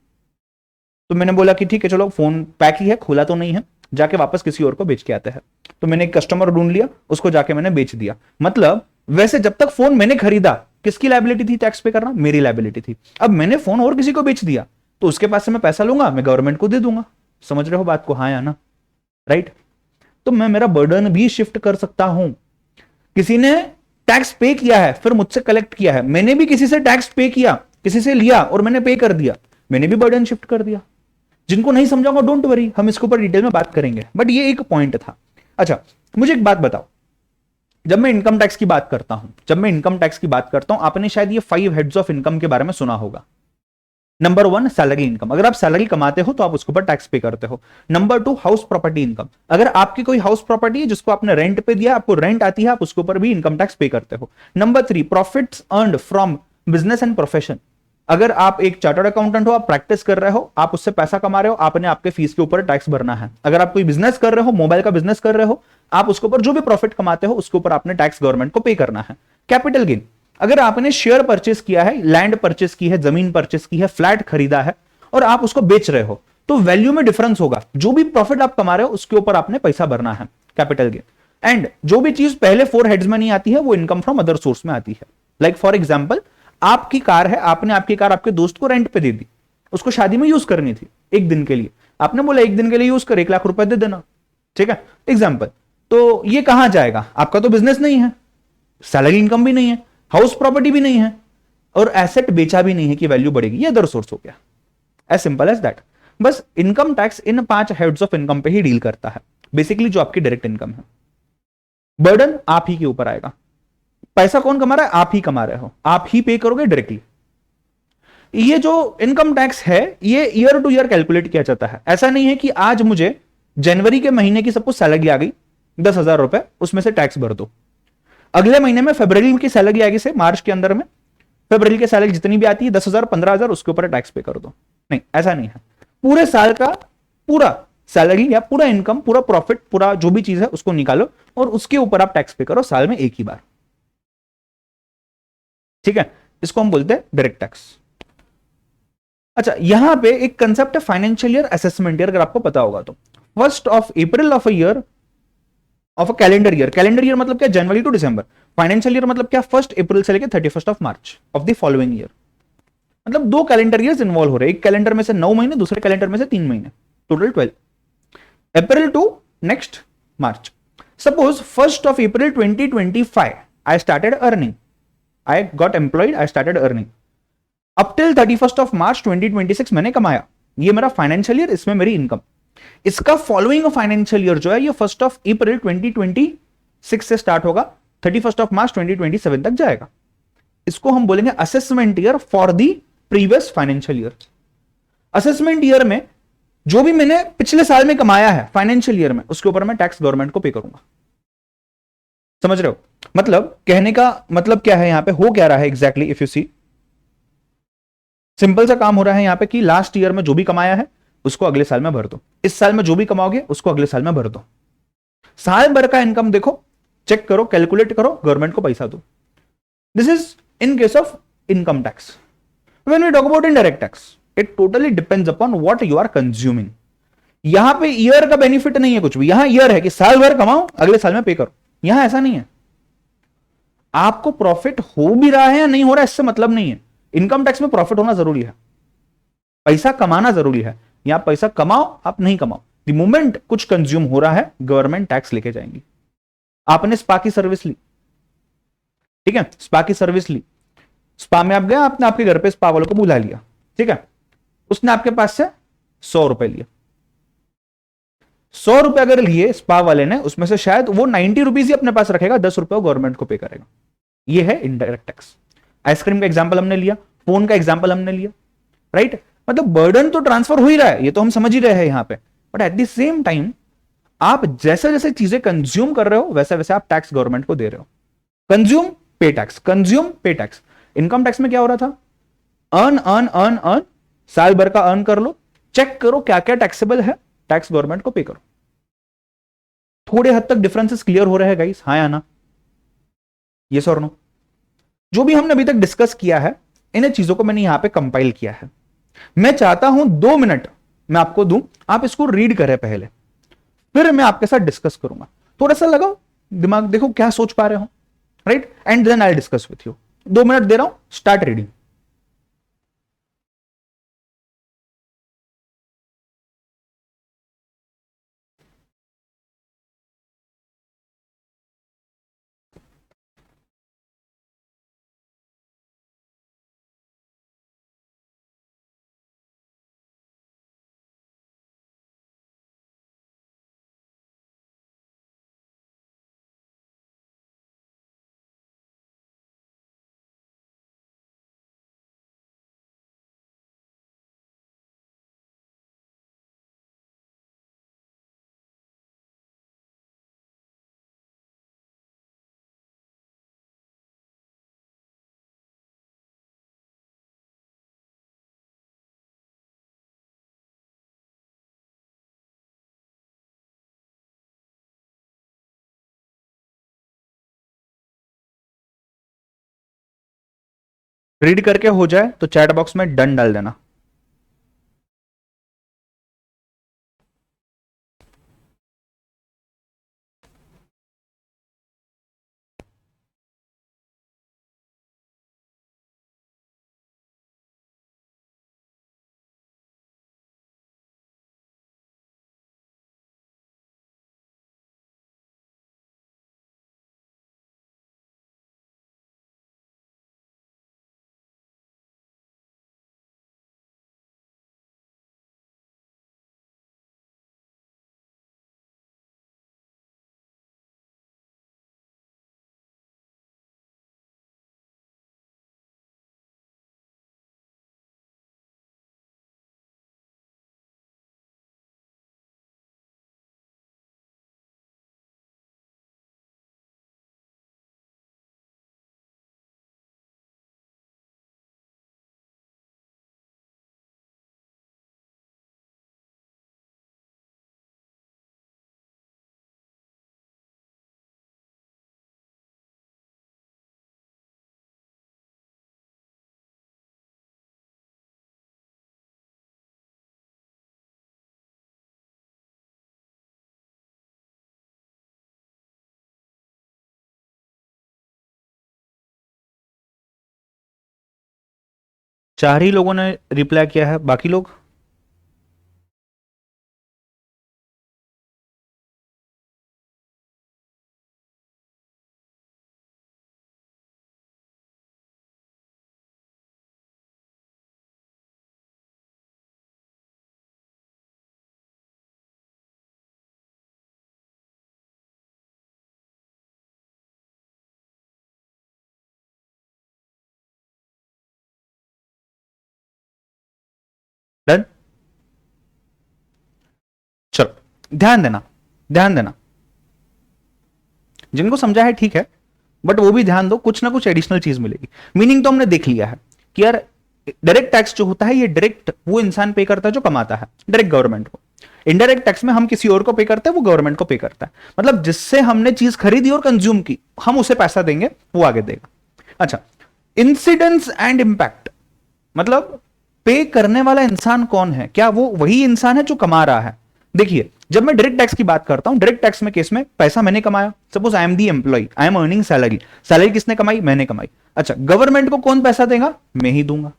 तो मैंने बोला कि ठीक है चलो, फोन पैक ही है, खुला तो नहीं है, जाके वापस किसी और को बेच के आते हैं। तो मैंने एक कस्टमर ढूंढ लिया, उसको जाके मैंने बेच दिया। मतलब वैसे जब तक फोन मैंने खरीदा किसकी लायबिलिटी थी टैक्स पे करना? मेरी लायबिलिटी थी। अब मैंने फोन और किसी को बेच दिया तो उसके पास से मैं पैसा लूंगा, मैं गवर्नमेंट को दे दूंगा। समझ रहे हो बात को? हाँ या ना? राइट। तो मैं मेरा बर्डन भी शिफ्ट कर सकता हूं। किसी ने टैक्स पे किया है फिर मुझसे कलेक्ट किया है, मैंने भी किसी से टैक्स पे किया, किसी से लिया और मैंने पे कर दिया, मैंने भी बर्डन शिफ्ट कर दिया। जिनको नहीं समझाऊंगा डोंट वरी, हम इसके ऊपर डिटेल में बात करेंगे, बट ये एक पॉइंट था। अच्छा मुझे एक बात बताओ, जब मैं इनकम टैक्स की बात करता हूं, आपने शायद ये 5 हेड्स ऑफ इनकम के बारे में सुना होगा। नंबर 1 सैलरी इनकम, अगर आप सैलरी कमाते हो तो आप उसके ऊपर टैक्स पे करते हो। नंबर 2 हाउस प्रॉपर्टी इनकम, अगर आपकी कोई हाउस प्रॉपर्टी है जिसको आपने रेंट पे दिया, आपको रेंट आती है, आप उसके ऊपर भी इनकम टैक्स पे करते हो। Number 3 profits earned from business and profession, अगर आप एक चार्टर्ड अकाउंटेंट हो, आप प्रैक्टिस कर रहे हो, आप उससे पैसा कमा रहे हो, आपने आपके फीस के ऊपर टैक्स भरना है। अगर आप कोई बिजनेस कर रहे हो, मोबाइल का बिजनेस कर रहे हो, आप उसके ऊपर जो भी प्रॉफिट कमाते हो उसके ऊपर आपने टैक्स गवर्नमेंट को पे करना है। कैपिटल गेन, अगर आपने शेयर परचेस किया है, लैंड परचेस की है, जमीन परचेस की है, फ्लैट खरीदा है और आप उसको बेच रहे हो, तो वैल्यू में डिफरेंस होगा, जो भी प्रॉफिट आप कमा रहे हो उसके ऊपर आपने पैसा भरना है, कैपिटल गेन। एंड जो भी चीज पहले 4 हेड्स में नहीं आती है वो इनकम फ्रॉम अदर सोर्स में आती है। लाइक फॉर एग्जाम्पल, आपकी कार है, आपने आपकी कार आपके दोस्त को रेंट पे दे दी, उसको शादी में यूज करनी थी एक दिन के लिए, आपने बोला एक दिन के लिए यूज कर 1 लाख रुपए दे देना, ठीक है एग्जाम्पल। तो ये कहां जाएगा? आपका तो बिजनेस नहीं है, सैलरी इनकम भी नहीं है, हाउस प्रॉपर्टी भी नहीं है और एसेट बेचा भी नहीं है कि वैल्यू बढ़ेगी, ये अदर सोर्स हो गया। As simple as that. बस income tax in 5 heads of income पे ही डील करता है, बेसिकली जो आपकी डायरेक्ट इनकम है। बर्डन आप ही के ऊपर आएगा, पैसा कौन कमा रहा है? आप ही कमा रहे हो, आप ही पे करोगे डायरेक्टली। ये जो इनकम टैक्स है ये ईयर टू ईयर कैलकुलेट किया जाता है। ऐसा नहीं है कि आज मुझे जनवरी के महीने की सपोज सैलरी आ गई 10,000 रुपए, उसमें से टैक्स भर दो, अगले महीने में फरवरी की सैलरी आएगी से मार्च के अंदर में, फरवरी की सैलरी जितनी भी आती है 10,000 15,000 उसके ऊपर टैक्स पे कर दो। नहीं, ऐसा नहीं है। पूरे साल का पूरा सैलरी या पूरा इनकम, पूरा प्रॉफिट, पूरा जो भी चीज है उसको निकालो और उसके ऊपर आप टैक्स पे करो साल में एक ही बार, ठीक है। इसको हम बोलते हैं डायरेक्ट टैक्स। अच्छा, यहां पे एक कंसेप्ट है फाइनेंशियल ईयर असेसमेंट ईयर, अगर आपको पता होगा तो। First of April of a year, of a calendar year. Calendar year मतलब क्या, जनवरी टू दिसंबर। फाइनेंशियल ईयर मतलब क्या, 1 अप्रैल से लेकर 31 मार्च ऑफ द फॉलोइंग ईयर। मतलब 2 कैलेंडर ईयर इन्वॉल्व हो रहे हैं, एक कैलेंडर में से 9 महीने, दूसरे कैलेंडर में से 3 महीने, total 12, April to next March. Suppose 1 April 2025 I started earning, I got employed, I started earning, up till 31 March 2026 मैंने कमाया, ये मेरा फाइनेंशियल ईयर, इसमें मेरी इनकम। इसका फॉलोइंग फाइनेंशियल ईयर जो है ये 1 अप्रैल 2026 से स्टार्ट होगा, 31 मार्च 2027 तक जाएगा। इसको हम बोलेंगे assessment year for the previous financial year. Assessment year में जो भी मैंने पिछले साल में कमाया है फाइनेंशियल ईयर में, उसके ऊपर मैं टैक्स गवर्नमेंट को पे करूंगा। समझ रहे हो? मतलब कहने का मतलब क्या है, यहां पे हो क्या रहा है exactly, if you see, simple सा काम हो रहा है यहां पे कि लास्ट ईयर में जो भी कमाया है उसको अगले साल में भर दो, इस साल में जो भी कमाओगे उसको अगले साल में भर दो। साल भर का इनकम देखो, चेक करो, कैलकुलेट करो, गवर्नमेंट को पैसा दो। This is in case of income tax. When we talk about indirect tax, it totally depends upon what you are consuming. यहां पे ईयर का बेनिफिट नहीं है कुछ भी, यहां ईयर है कि साल भर कमाओ अगले साल में पे करो। यहां ऐसा नहीं है, आपको प्रॉफिट हो भी रहा है या नहीं हो रहा है इससे मतलब नहीं है। इनकम टैक्स में प्रॉफिट होना जरूरी है, पैसा कमाना जरूरी है। या आप पैसा कमाओ आप नहीं कमाओ, द मोमेंट कुछ कंज्यूम हो रहा है गवर्नमेंट टैक्स लेके जाएंगी। आपने स्पा की सर्विस ली, ठीक है, स्पा की सर्विस ली, स्पा में आप गए, आपने आपके घर पे स्पा वालों को बुला लिया, ठीक है, उसने आपके पास से 100 रुपए लिए। 100 रुपए अगर लिए स्पा वाले ने, उसमें से शायद वो 90 रुपीज ही अपने पास रखेगा, 10 रुपए गवर्नमेंट को पे करेगा। ये है इनडायरेक्ट टैक्स। आइसक्रीम का एग्जाम्पल हमने लिया, फोन का एग्जाम्पल हमने लिया, राइट। मतलब बर्डन तो ट्रांसफर हो ही रहा है, ये तो हम समझ ही रहे हैं यहां पे, but at the same time आप जैसे जैसे चीजें कंज्यूम कर रहे हो वैसे वैसे आप टैक्स गवर्नमेंट को दे रहे हो। कंज्यूम पे टैक्स, कंज्यूम पे टैक्स। इनकम टैक्स में क्या हो रहा था, अर्न अर्न अर्न अर्न, साल भर का अर्न कर लो, चेक करो क्या क्या टैक्सेबल है, टैक्स गवर्नमेंट को पे करो। थोड़े हद तक डिफरेंसेस क्लियर हो रहे हैं गाइस, हाँ या ना, ये और नो। जो भी हमने अभी तक डिस्कस किया है इन चीजों को मैंने यहां पे कंपाइल किया है। मैं चाहता हूं 2 मिनट मैं आपको दूं, आप इसको रीड करें पहले, फिर मैं आपके साथ डिस्कस करूंगा। थोड़ा सा लगाओ दिमाग, देखो क्या सोच पा रहे हो, right, and then I discuss with you. 2 minute दे रहा हूं, स्टार्ट रीडिंग। रीड करके हो जाए तो चैट बॉक्स में डन डाल देना। 4 ही लोगों ने रिप्लाई किया है, बाकी लोग? डन। चलो, ध्यान देना, ध्यान देना। जिनको समझा है ठीक है, बट वो भी ध्यान दो, कुछ ना कुछ एडिशनल चीज मिलेगी। मीनिंग तो हमने देख लिया है कि यार डायरेक्ट टैक्स जो होता है ये डायरेक्ट वो इंसान पे करता है जो कमाता है, डायरेक्ट गवर्नमेंट को। इनडायरेक्ट टैक्स में हम किसी और को पे करते हैं, वो गवर्नमेंट को पे करता है। मतलब जिससे हमने चीज खरीदी और कंज्यूम की, हम उसे पैसा देंगे, वो आगे देगा। अच्छा, इंसिडेंस एंड इंपैक्ट, मतलब पे करने वाला इंसान कौन है? क्या वो वही इंसान है जो कमा रहा है? देखिए, जब मैं डायरेक्ट टैक्स की बात करता हूं, डायरेक्ट टैक्स में केस में पैसा मैंने कमाया, suppose I am the employ, I am earning salary. Salary किसने कमाई? मैंने कमाई। अच्छा, गवर्नमेंट को कौन पैसा देगा? मैं ही दूंगा।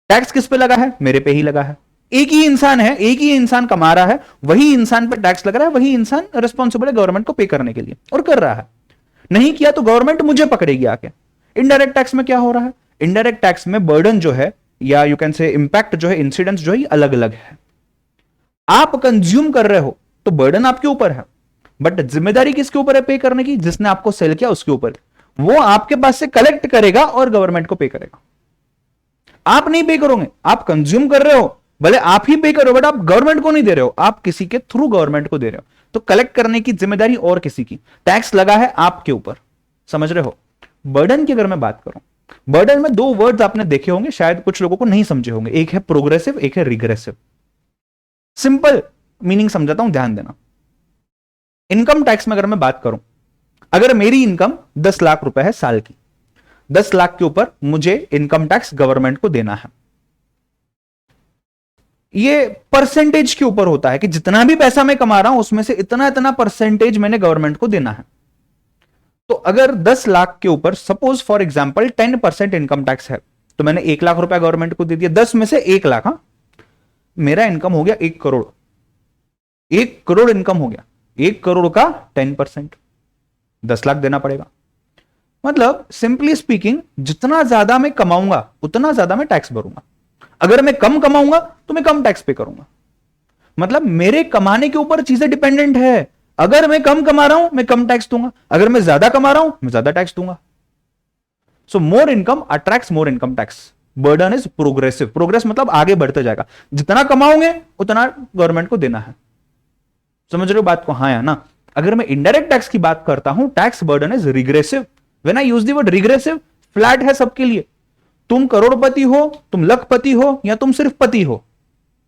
टैक्स किस पे लगा है? मेरे पे ही लगा है। एक ही इंसान है, एक ही इंसान कमा रहा है, वही इंसान पे टैक्स लग रहा है, वही इंसान रिस्पॉन्सिबल है गवर्नमेंट को पे करने के लिए, और कर रहा है। नहीं किया तो गवर्नमेंट मुझे पकड़ेगी आके। इनडायरेक्ट टैक्स में क्या हो रहा है? इनडायरेक्ट टैक्स में बर्डन जो है, या यू कैन से इंपैक्ट जो है, इंसिडेंस जो है, अलग अलग है। आप कंज्यूम कर रहे हो तो बर्डन आपके ऊपर है, बट जिम्मेदारी किसके ऊपर है पे करने की? जिसने आपको सेल किया उसके ऊपर। वो आपके पास से कलेक्ट करेगा और गवर्नमेंट को पे करेगा। आप नहीं पे करोगे, आप कंज्यूम कर रहे हो, भले आप ही पे करो, बट आप गवर्नमेंट को नहीं दे रहे हो, आप किसी के थ्रू गवर्नमेंट को दे रहे हो। तो कलेक्ट करने की जिम्मेदारी और किसी की, टैक्स लगा है आपके ऊपर। समझ रहे हो? बर्डन की अगर मैं बात करूं, बर्डन में 2 वर्ड्स आपने देखे होंगे, शायद कुछ लोगों को नहीं समझे होंगे। एक है प्रोग्रेसिव, एक है रिग्रेसिव। सिंपल मीनिंग समझाता हूं, ध्यान देना। इनकम टैक्स में अगर मैं बात करूं, अगर मेरी इनकम 10 लाख रुपए है साल की, 10 लाख के ऊपर मुझे इनकम टैक्स गवर्नमेंट को देना है। ये परसेंटेज के ऊपर होता है कि जितना भी पैसा मैं कमा रहा हूं उसमें से इतना इतना परसेंटेज मैंने गवर्नमेंट को देना है। तो अगर 10 लाख के ऊपर suppose for example 10% income tax है, तो मैंने 1 लाख रुपया गवर्नमेंट को दे दिया, 10 में से 1 लाख। हाँ, मेरा इनकम हो गया 1 करोड़। 1 करोड़ इनकम हो गया, 1 करोड़ का 10% 10 लाख देना पड़ेगा। मतलब सिंपली स्पीकिंग, जितना ज्यादा मैं कमाऊंगा उतना ज्यादा मैं टैक्स भरूंगा। अगर मैं कम कमाऊंगा तो मैं कम टैक्स पे करूंगा। मतलब मेरे कमाने के ऊपर चीजें डिपेंडेंट है। अगर मैं कम कमा रहा हूं मैं कम टैक्स दूंगा, अगर मैं ज्यादा कमा रहा हूं मैं ज्यादा टैक्स दूंगा। So more income attracts more income tax. Burden is progressive. Progress मतलब आगे बढ़ते जाएगा, जितना कमाओगे उतना गवर्नमेंट को देना है। समझ रहे हो बात को? हाँ या ना? अगर मैं इनडायरेक्ट टैक्स की बात करता हूं, tax burden is regressive. When I use the word regressive, flat है सबके लिए। तुम करोड़पति हो, तुम लखपति हो, या तुम सिर्फ पति हो,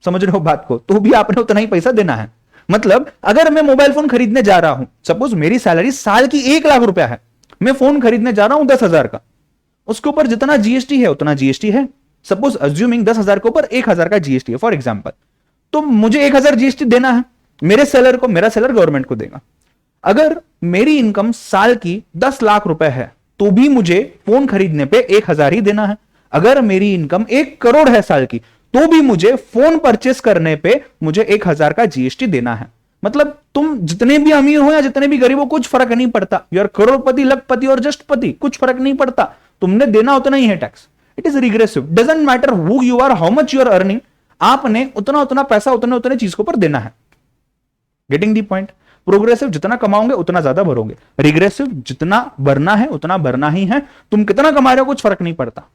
समझ रहे हो बात को, तो भी आपने उतना ही पैसा देना है। मतलब अगर मैं मोबाइल फोन खरीदने जा रहा हूं, सपोज मेरी सैलरी साल की 1 लाख रुपया है, मैं फोन खरीदने जा रहा हूं 10,000 का, उसके ऊपर जितना जीएसटी है उतना जीएसटी है। सपोज अज्यूमिंग 10,000 के ऊपर 1,000 का जीएसटी है फॉर एग्जाम्पल, तो मुझे 1,000 जीएसटी देना है मेरे सेलर को, मेरा सेलर गवर्नमेंट को देगा। अगर मेरी इनकम साल की 10 लाख रुपए है तो भी मुझे फोन खरीदने पे 1,000 ही देना है। अगर मेरी इनकम 1 करोड़ है साल की तो भी मुझे फोन परचेस करने पे मुझे 1,000 का जीएसटी देना है। मतलब तुम जितने भी अमीर हो या जितने भी गरीब हो, कुछ फर्क नहीं पड़ता। यार करोड़पति, लखपति और जस्ट पति, कुछ फर्क नहीं पड़ता, तुमने देना उतना ही है tax. It is regressive. Doesn't matter who you are, how much you are earning, आपने उतना उतना पैसा उतने उतने चीज के ऊपर देना है। Getting the point? प्रोग्रेसिव जितना कमाओगे उतना ज्यादा भरोगे, रिग्रेसिव जितना भरना है उतना भरना ही है, तुम कितना कमा रहे हो कुछ फर्क नहीं पड़ता।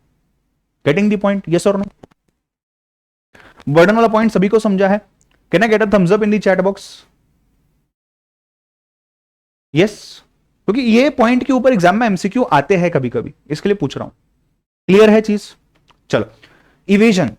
Getting the point? यस और नो? बर्डन वाला पॉइंट सभी को समझा है? Can I get a thumbs up in the chat box? Yes, क्योंकि ये पॉइंट के ऊपर एग्जाम में एमसीक्यू आते हैं कभी कभी, इसके लिए पूछ रहा हूं। क्लियर है चीज? चलो, evasion.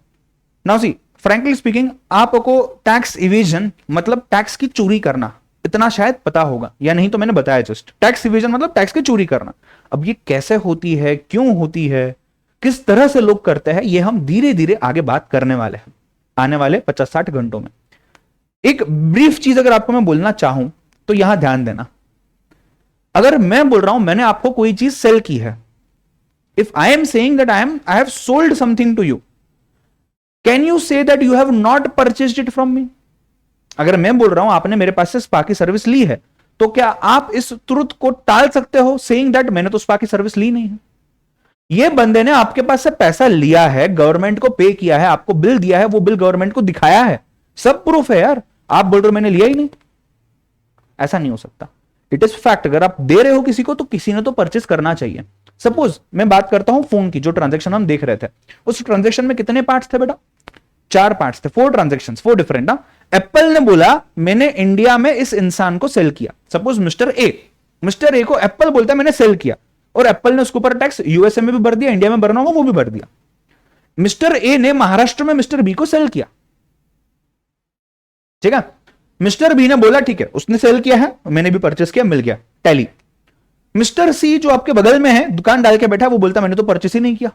Now see, frankly speaking, आपको टैक्स इवेजन मतलब टैक्स की चोरी करना इतना शायद पता होगा, या नहीं तो मैंने बताया जस्ट। टैक्स इवेजन मतलब टैक्स की चोरी करना। अब ये कैसे होती है, क्यों होती है, किस तरह से लोग करते हैं, ये हम धीरे धीरे आगे बात करने वाले हैं आने वाले 50-60 घंटों में। एक ब्रीफ चीज अगर आपको मैं बोलना चाहूं तो यहां ध्यान देना। अगर मैं बोल रहा हूं मैंने आपको कोई चीज सेल की है, If I am saying that I have sold something to you, can you say that you have not purchased it from me? अगर मैं बोल रहा हूं आपने मेरे पास से स्पा की सर्विस ली है, तो क्या आप इस ट्रुथ को टाल सकते हो सेइंग दैट मैंने तो स्पा की सर्विस ली नहीं है? ये बंदे ने आपके पास से पैसा लिया है, गवर्नमेंट को पे किया है, आपको बिल दिया है, वो बिल गवर्नमेंट को दिखाया है, सब प्रूफ है यार, आप बोल रहे हो मैंने लिया ही नहीं। ऐसा नहीं हो सकता। It is fact. अगर आप दे रहे हो किसी को तो किसी ने तो परचेस करना चाहिए। सपोज मैं बात करता हूं फोन की, जो ट्रांजेक्शन हम देख रहे थे, उस ट्रांजेक्शन में कितने पार्ट्स थे बेटा? 4 पार्ट्स थे, 4 ट्रांजेक्शन, 4 डिफरेंट। एप्पल ने बोला मैंने इंडिया में इस इंसान को सेल किया, सपोज मिस्टर ए को एप्पल बोलता है मैंने सेल किया, और एप्पल ने उसके ऊपर टैक्स यूएसए में भी भर दिया, इंडिया में भरना होगा वो भी भर दिया। मिस्टर ए ने महाराष्ट्र में मिस्टर बी को सेल किया, ठीक है। मिस्टर बी ने बोला ठीक है उसने सेल किया है, मैंने भी परचेस किया, मिल गया, टैली। मिस्टर सी जो आपके बगल में है, दुकान डाल के बैठा, वो बोलता मैंने तो परचेस ही नहीं किया।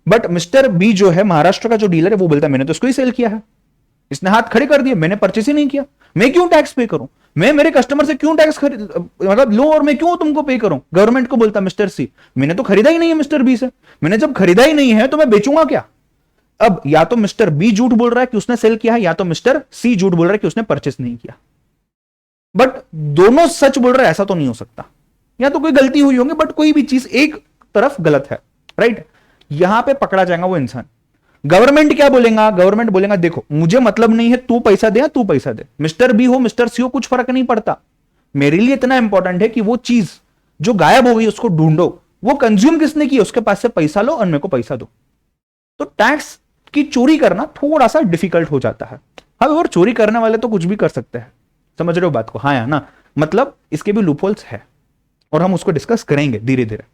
बट मिस्टर बी जो है महाराष्ट्र का जो डीलर है, वो बोलता मैंने तो इसको ही सेल किया है, इसने हाथ खड़े कर दिए, मैंने परचेस ही नहीं किया, मैं क्यों टैक्स पे करूं, मैं मेरे कस्टमर से क्यों टैक्स मतलब लो, और मैं क्यों तुमको पे करूं? गवर्नमेंट को बोलता मिस्टर सी मैंने तो खरीदा ही नहीं है मिस्टर बी से, मैंने जब खरीदा ही नहीं है तो मैं बेचूंगा क्या? अब या तो मिस्टर बी झूठ बोल रहा है कि उसने सेल किया है, या तो मिस्टर सी झूठ बोल रहा है कि उसने परचेस नहीं किया। बट दोनों सच बोल रहे हैं ऐसा तो नहीं हो सकता, या तो कोई गलती हुई होगी, बट कोई भी चीज एक तरफ गलत है, राइट? यहां पे पकड़ा जाएगा वो इंसान। गवर्नमेंट क्या बोलेगा? गवर्नमेंट बोलेगा देखो मुझे मतलब नहीं है, तू पैसा दे या तू पैसा दे, मिस्टर बी हो मिस्टर सी हो कुछ फर्क नहीं पड़ता, मेरे लिए इतना इंपॉर्टेंट है कि वो चीज जो गायब हो गई उसको ढूंढो, वो कंज्यूम किसने की, उसके पास से पैसा लो और मेरे को पैसा दो। तो टैक्स की चोरी करना थोड़ा सा डिफिकल्ट हो जाता है। हाँ, और चोरी करने वाले तो कुछ भी कर सकते हैं, समझ रहे हो बात को? हाँ या ना? मतलब इसके भी लूपहोल्स है और हम उसको डिस्कस करेंगे धीरे धीरे,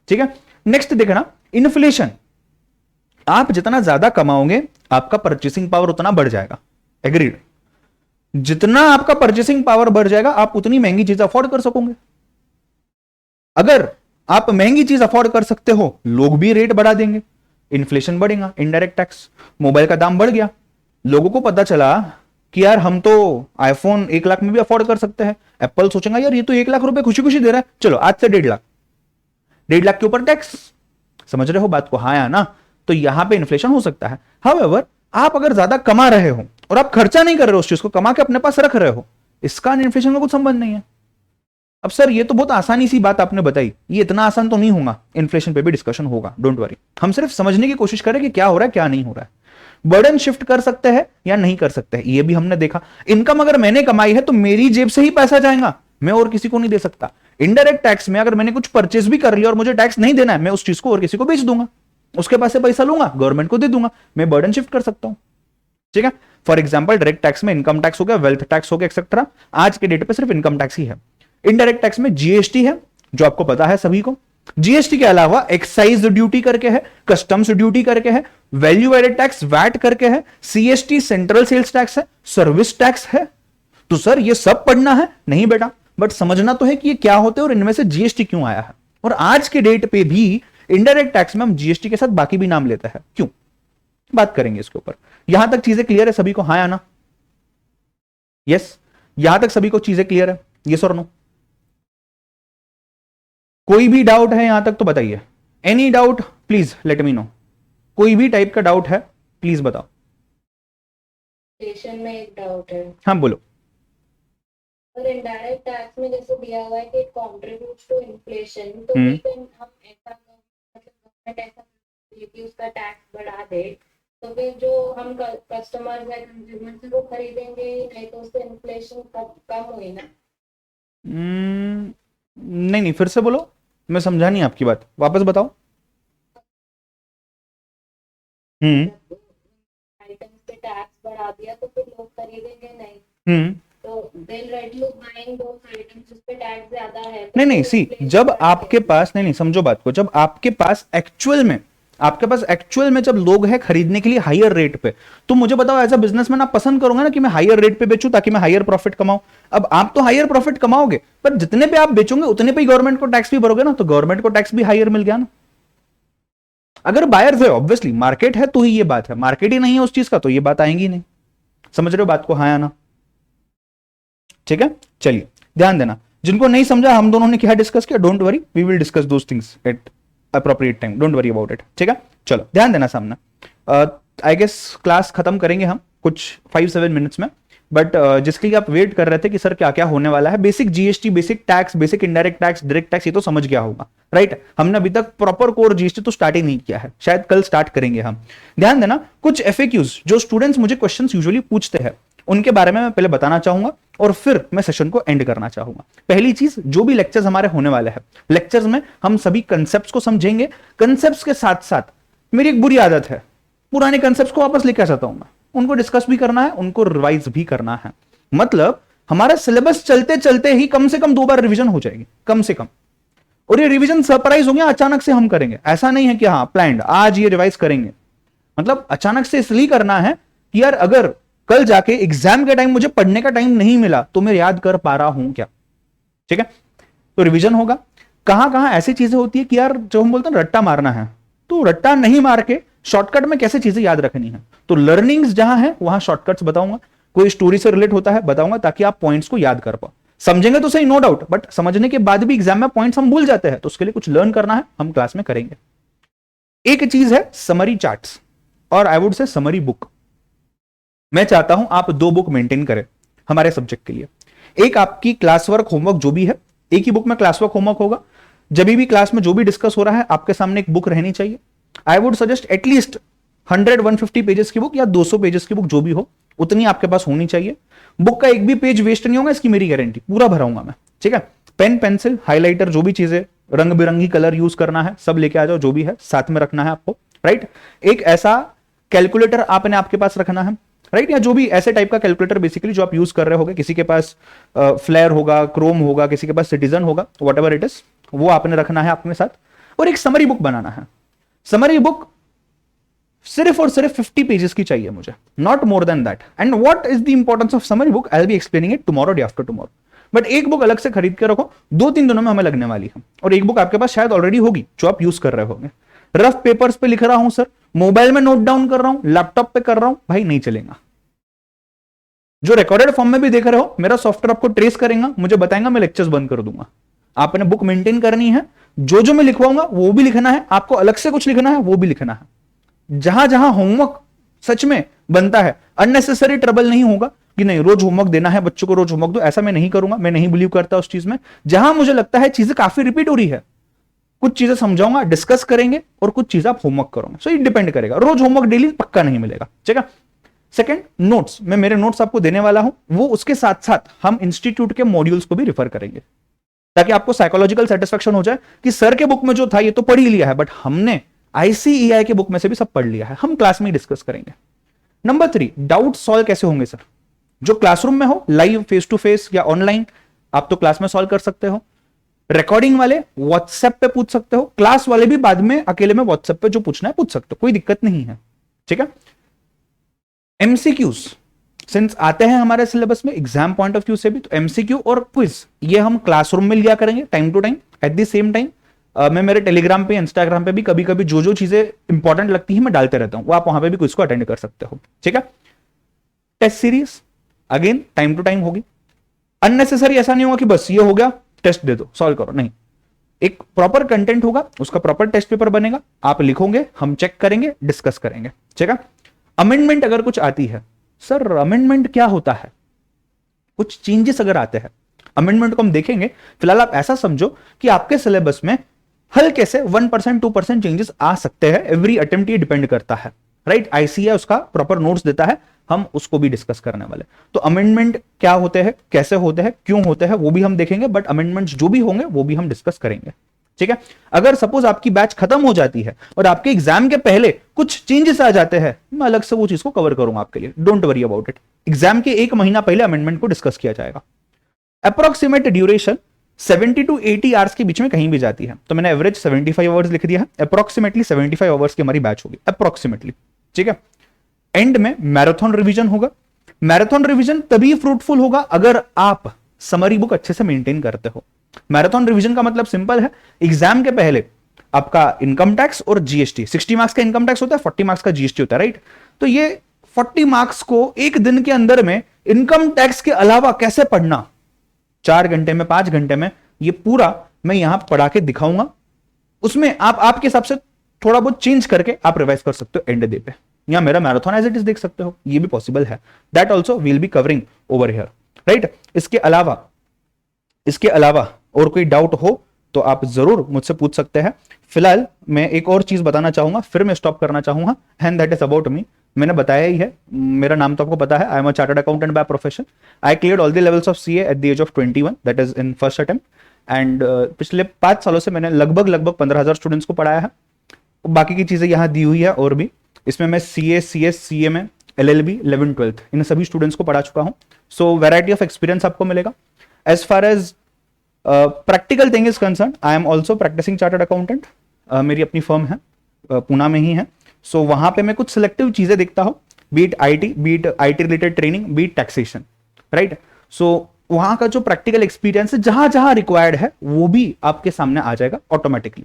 ठीक है। नेक्स्ट देखना, इन्फ्लेशन। आप जितना ज्यादा कमाओगे आपका परचेसिंग पावर उतना बढ़ जाएगा, एग्रीड? जितना आपका परचेसिंग पावर बढ़ जाएगा आप उतनी महंगी चीज अफोर्ड कर सकोगे। अगर आप महंगी चीज अफोर्ड कर सकते हो, लोग भी रेट बढ़ा देंगे, इन्फ्लेशन बढ़ेगा, इनडायरेक्ट टैक्स, मोबाइल का दाम बढ़ गया, लोगों को पता चला कि यार हम तो आईफोन 1 लाख में भी अफोर्ड कर सकते हैं। एप्पल सोचेगा यार ये तो 1 लाख रुपए खुशी खुशी दे रहा है, चलो आज से 1.5 लाख, 1.5 लाख के ऊपर टैक्स। समझ रहे हो बात को? हाँ या ना? तो यहां पे इन्फ्लेशन हो सकता है। हाउएवर, आप अगर ज्यादा कमा रहे हो और आप खर्चा नहीं कर रहे हो, उस चीज को कमा के अपने पास रख रहे हो, इसका इन्फ्लेशन का कुछ संबंध नहीं है। अब सर ये तो बहुत आसानी सी बात आपने बताई, ये इतना आसान तो नहीं होगा, इन्फ्लेशन पे भी डिस्कशन होगा, डोंट वरी। हम सिर्फ समझने की कोशिश करें कि क्या हो रहा है क्या नहीं हो रहा है। बर्डन शिफ्ट कर सकते हैं या नहीं कर सकते हैं, ये भी हमने देखा। इनकम अगर मैंने कमाई है तो मेरी जेब से ही पैसा जाएगा, मैं और किसी को नहीं दे सकता। इनडायरेक्ट टैक्स में अगर मैंने कुछ परचेज भी कर लिया और मुझे टैक्स नहीं देना है, मैं उस चीज को और किसी को बेच दूंगा, उसके पास से पैसा लूंगा, गवर्नमेंट को दे दूंगा, मैं बर्डन शिफ्ट कर सकता हूं, ठीक है। फॉर एग्जाम्पल डायरेक्ट टैक्स में इनकम टैक्स हो गया, वेल्थ टैक्स हो गया, एक्सेट्रा। आज के डेट पे सिर्फ इनकम टैक्स ही है। इनडायरेक्ट टैक्स में जीएसटी है, जो आपको पता है सभी को। जीएसटी के अलावा एक्साइज ड्यूटी करके है, कस्टम्स ड्यूटी करके है, वैल्यू एडेड टैक्स वैट करके है, सीएसटी सेंट्रल सेल्स टैक्स है, सर्विस टैक्स है। तो सर ये सब पढ़ना है? नहीं बेटा, बट समझना तो है कि ये क्या होते हैं और इनमें से जीएसटी क्यों आया है। और आज के डेट पे भी इनडायरेक्ट टैक्स में हम जीएसटी के साथ बाकी भी नाम लेते हैं, क्यों? बात करेंगे इसके ऊपर। यहां तक चीजें क्लियर है सभी को? हाँ या ना? यस, यहां तक सभी को चीजें क्लियर है? यस और नो? कोई भी डाउट है यहां तक तो बताइए। Any doubt please let me no. कोई भी टाइप का डाउट है प्लीज बताओ। स्टेशन में एक डाउट है। हाँ बोलो। और इनडायरेक्ट टैक्स में जैसे दिया हुआ है कि इट कंट्रीब्यूट्स टू इन्फ्लेशन, तो हम्म। we can- हम ऐसा मतलब गवर्नमेंट ऐसा करे कि उसका टैक्स बढ़ा दे, तो फिर जो हम कस्टमर्स है कंज्यूमर से वो खरीदेंगे, नहीं तो उससे इन्फ्लेशन कम हुई ना। नहीं नहीं, फिर से बोलो, मैं समझा नहीं आपकी बात, वापस बताओ। आइटम्स पे टैक्स बढ़ा दिया तो फिर लोग खरीदेंगे नहीं, तो they'll reduce buying those items जिस पे टैक्स ज्यादा है। तो नहीं नहीं, वो सी inflation जब बढ़ेगा। आपके पास, नहीं नहीं समझो बात को, जब आपके पास एक्चुअल में जब लोग हैं खरीदने के लिए हायर रेट पे, तो मुझे बताओ एज अ बिजनेसमैन आप पसंद करोगे ना कि मैं हायर रेट पे बेचूं ताकि मैं हायर प्रॉफिट कमाऊं। अब आप तो हायर प्रॉफिट कमाओगे, पर जितने पे आप बेचोगे उतने पे ही गवर्नमेंट को टैक्स भी भरोगे ना, तो गवर्नमेंट को टैक्स भी हायर मिल गया ना। अगर बायर्स है, ऑब्वियसली मार्केट है तो ही ये बात है, मार्केट ही नहीं है उस चीज का तो ये बात आएंगी नहीं। समझ रहे हो बात को? हाँ या ना? ठीक है, चलिए ध्यान देना। जिनको नहीं समझा हम दोनों ने क्या डिस्कस किया, don't worry, we will discuss those things at appropriate time, don't worry about it, ठीक है। चलो ध्यान देना सामने, आई गेस क्लास खत्म करेंगे हम कुछ 5-7 मिनट्स में, बट जिसके लिए आप वेट कर रहे थे कि सर क्या क्या होने वाला है, basic GST, basic tax, basic indirect tax, direct tax, ये तो समझ गया होगा, राइट। हमने अभी तक प्रॉपर कोर जीएसटी तो स्टार्ट ही नहीं किया है, शायद कल स्टार्ट करेंगे हम। ध्यान देना, कुछ एफएक्यूज जो स्टूडेंट्स मुझे क्वेश्चंस यूजुअली पूछते हैं उनके बारे में मैं पहले बताना चाहूंगा और फिर मैं सेशन को एंड करना चाहूंगा। पहली चीज, जो भी लेक्चर्स हमारे होने वाले हैं, लेक्चर्स में हम सभी कंसेप्ट्स को समझेंगे। कंसेप्ट्स के साथ साथ मेरी एक बुरी आदत है, पुराने कंसेप्ट्स को वापस लेकर आ जाता हूं मैं, उनको डिस्कस भी करना है, उनको रिवाइज भी करना है। मतलब हमारा सिलेबस चलते चलते ही कम से कम 2 बार रिवीजन हो जाएगी, कम से कम। और ये रिवीजन सरप्राइज हो गया, अचानक से हम करेंगे, ऐसा नहीं है कि हाँ प्लान्ड आज ये रिवाइज करेंगे। मतलब अचानक से इसलिए करना है कि यार अगर कल जाके एग्जाम के टाइम मुझे पढ़ने का टाइम नहीं मिला तो मैं याद कर पा रहा हूं क्या, ठीक है। तो रिवीजन होगा। कहां कहां ऐसी चीजें होती है कि यार जो हम बोलते हैं रट्टा मारना है, तो रट्टा नहीं मार के शॉर्टकट में कैसे चीजें याद रखनी है, तो लर्निंग्स जहां है वहां शॉर्टकट्स बताऊंगा, कोई स्टोरी से रिलेट होता है बताऊंगा ताकि आप पॉइंट्स को याद कर पाओ। समझेंगे तो सही, नो डाउट, बट समझने के बाद भी एग्जाम में पॉइंट्स हम भूल जाते हैं, तो उसके लिए कुछ लर्न करना है, हम क्लास में करेंगे। एक चीज है समरी चार्ट्स और I would say summary book. मैं चाहता हूं आप 2 बुक मेंटेन करें हमारे सब्जेक्ट के लिए। एक आपकी क्लास वर्क होमवर्क जो भी है, एक ही बुक में क्लास वर्क होमवर्क होगा। जब भी क्लास में जो भी डिस्कस हो रहा है आपके सामने एक बुक रहनी चाहिए। I would suggest at least 100-150 pages की बुक या 200 पेजेस की बुक, जो भी हो उतनी आपके पास होनी चाहिए। बुक का एक भी पेज वेस्ट नहीं होगा, इसकी मेरी गारंटी, पूरा भराऊंगा मैं, ठीक है। पेन, पेंसिल, हाइलाइटर, जो भी चीजें, रंग बिरंगी कलर यूज करना है सब लेके आ जाओ, जो भी है साथ में रखना है आपको, राइट। एक ऐसा कैलकुलेटर आपने आपके पास रखना है, राइट, या जो भी ऐसे टाइप का कैलकुलेटर बेसिकली जो आप यूज कर रहे होगे, किसी के पास फ्लेयर होगा, क्रोम होगा, किसी के पास सिटीजन होगा, व्हाटएवर इट इज, वो आपने रखना है अपने साथ। और एक समरी बुक बनाना है। समरी बुक सिर्फ और सिर्फ 50 पेजेस की चाहिए मुझे, not more than that. And what is the importance of summary book, I will be explaining it tomorrow, day after tomorrow. But एक बुक अलग से खरीद के रखो, 2-3 दिनों में हमें लगने वाली है। और एक बुक आपके पास शायद ऑलरेडी होगी जो आप यूज कर रहे होंगे। रफ पेपर्स पे लिख रहा हूं सर, मोबाइल में नोट डाउन कर रहा हूं, लैपटॉप पे कर रहा हूं, भाई नहीं चलेगा। जो रिकॉर्डेड फॉर्म में भी देख रहे हो, मेरा सॉफ्टवेयर आपको ट्रेस करेगा, मुझे बताएगा, मैं लेक्चर्स बंद कर दूंगा। आपने बुक मेंटेन करनी है, जो जो मैं लिखवाऊंगा वो भी लिखना है, आपको अलग से कुछ लिखना है वो भी लिखना है। जहां जहां होमवर्क सच में बनता है, अननेसेसरी ट्रबल नहीं होगा कि नहीं रोज होमवर्क देना है बच्चों को, रोज होमवर्क दो, ऐसा मैं नहीं करूंगा, मैं नहीं बिलीव करता उस चीज में। जहां मुझे लगता है चीजें काफी रिपीट हो रही है, कुछ चीजें समझाऊंगा, डिस्कस करेंगे, और कुछ चीजें आप होमवर्क करोगे। सो इट डिपेंड करेगा, रोज होमवर्क डेली पक्का नहीं मिलेगा, ठीक है। सेकंड, नोट्स, मैं मेरे नोट्स आपको देने वाला हूं, वो उसके साथ साथ हम इंस्टीट्यूट के मॉड्यूल्स को भी रिफर करेंगे, ताकि आपको साइकोलॉजिकल सेटिस्फेक्शन हो जाए कि सर के बुक में जो था ये तो पढ़ ही लिया है, बट हमने आईसीईआई के बुक में से भी सब पढ़ लिया है, हम क्लास में ही डिस्कस करेंगे। नंबर 3, डाउट सॉल्व कैसे होंगे सर, जो क्लासरूम में हो, लाइव, फेस टू फेस या ऑनलाइन, आप तो क्लास में सॉल्व कर सकते हो। रिकॉर्डिंग वाले व्हाट्सएप पे पूछ सकते हो, क्लास वाले भी बाद में अकेले में व्हाट्सएप पे जो पूछना है पूछ सकते हो, कोई दिक्कत नहीं है, ठीक है। एमसीक्यूज सिंस आते हैं हमारे सिलेबस में एग्जाम पॉइंट ऑफ व्यू से भी, तो एमसीक्यू और क्विज ये हम क्लासरूम में लिया करेंगे time to time. At the same time मैं मेरे टेलीग्राम पे, इंस्टाग्राम पे भी कभी कभी जो जो चीजें इंपॉर्टेंट लगती है मैं डालते रहता हूं, वो आप वहां पे भी क्विज को अटेंड कर सकते हो, ठीक है। Test series again time to time होगी। अननेसेसरी ऐसा नहीं होगा कि बस ये हो गया टेस्ट दे दो सॉल्व करो, नहीं, एक प्रॉपर कंटेंट होगा, उसका प्रॉपर टेस्ट पेपर बनेगा, आप लिखोगे, हम चेक करेंगे, डिस्कस करेंगे, ठीक है। अमेंडमेंट अगर कुछ आती है, सर अमेंडमेंट क्या होता है, कुछ चेंजेस अगर आते हैं, अमेंडमेंट को हम देखेंगे। फिलहाल आप ऐसा समझो कि आपके सिलेबस में हल्के से 1% 2% चेंजेस आ सकते हैं, एवरी अटेम्प्ट ये डिपेंड करता है, राइट। आईसीआई उसका प्रॉपर नोट्स देता है, हम उसको भी डिस्कस करने वाले। तो अमेंडमेंट क्या होते हैं, कैसे होते हैं, क्यों होते हैं, वो भी हम देखेंगे, बट अमेंडमेंट्स जो भी होंगे वो भी हम डिस्कस करेंगे, ठीक है। अगर सपोज आपकी बैच खत्म हो जाती है और आपके एग्जाम के पहले कुछ चेंजेस आ जाते हैं, मैं अलग से वो चीज को कवर करूंगा आपके लिए, don't worry about it. Exam के 1 महीना पहले अमेंडमेंट को डिस्कस किया जाएगा। अप्रोक्सीमेट ड्यूरेशन 70 to 80 आवर्स के बीच में कहीं भी जाती है, तो मैंने एवरेज 75 आवर्स लिख दिया है, अप्रोक्सीमेटली 75 आवर्स की हमारी बैच होगी, अप्रोक्सीमेटली, ठीक है। एंड में मैराथन रिवीजन होगा। मैराथन रिवीजन तभी फ्रूटफुल होगा अगर आप समरी बुक अच्छे से मेंटेन करते हो। मैराथन रिवीजन का मतलब सिंपल है, एग्जाम के पहले आपका इनकम टैक्स और जीएसटी, 60 मार्क्स का इनकम टैक्स होता है, 40 मार्क्स का जीएसटी होता है, राइट। तो ये 40 मार्क्स को एक दिन के अंदर में इनकम टैक्स के अलावा कैसे पढ़ना, 4 घंटे में, 5 घंटे में, ये पूरा मैं यहां पढ़ा के दिखाऊंगा, उसमें आप आपके हिसाब से थोड़ा बहुत चेंज करके आप रिवाइज कर सकते हो एंड डे पे, या मेरा मैराथन एज इट इज देख सकते हो, ये भी पॉसिबल है। That also will be covering over here, right. इसके अलावा और कोई डाउट हो तो आप जरूर मुझसे पूछ सकते हैं। फिलहाल मैं एक और चीज बताना चाहूंगा, फिर मैं स्टॉप करना चाहूंगा, and that is about me. मैंने बताया ही है, मेरा नाम तो आपको पता है, I am a chartered accountant by profession. I cleared all the levels of CA at the age of 21, that is in first attempt. And पिछले 5 सालों से मैंने लगभग 15,000 स्टूडेंट्स को पढ़ाया है। बाकी की चीजें यहाँ दी हुई है और भी, इसमें मैं CA, CS, CMA, LLB, 11th 12th इन सभी स्टूडेंट्स को पढ़ा चुका हूँ। सो वैरायटी ऑफ एक्सपीरियंस आपको मिलेगा। As far as practical thing is concern, I am also practising chartered accountant. मेरी अपनी फर्म है, पूना में ही है। सो वहां पे मैं कुछ सिलेक्टिव चीजें देखता हूँ, be it IT related training, be it taxation, right. So वहां का जो प्रैक्टिकल एक्सपीरियंस है जहां जहां रिक्वायर्ड है वो भी आपके सामने आ जाएगा ऑटोमेटिकली,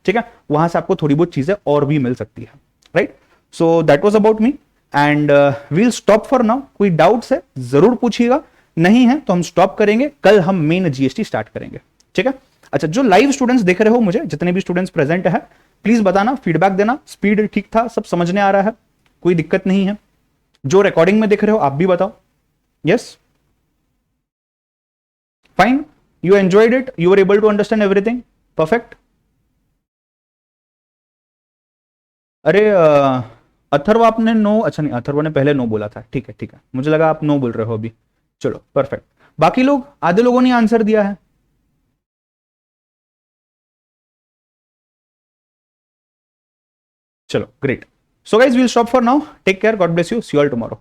ठीक है। वहां से आपको थोड़ी बहुत चीजें और भी मिल सकती है, right. So that was about me and we'll stop for now. कोई डाउट्स है जरूर पूछिएगा, नहीं है तो हम स्टॉप करेंगे, कल हम मेन जीएसटी स्टार्ट करेंगे, ठीक है। अच्छा, जो लाइव स्टूडेंट्स देख रहे हो मुझे, जितने भी स्टूडेंट्स प्रेजेंट है, प्लीज बताना, फीडबैक देना, स्पीड ठीक था, सब समझने आ रहा है, कोई दिक्कत नहीं है। जो रिकॉर्डिंग में देख रहे हो आप भी बताओ। Yes, fine, you enjoyed it, you were able to understand everything, perfect. अरे अथर्व आपने नो, अच्छा नहीं, अथर्व ने पहले नो बोला था, ठीक है ठीक है, मुझे लगा आप नो बोल रहे हो अभी। चलो परफेक्ट। बाकी लोग, आधे लोगों ने आंसर दिया है। चलो great. So guys, will stop for now, take care, God bless you, see you all tomorrow.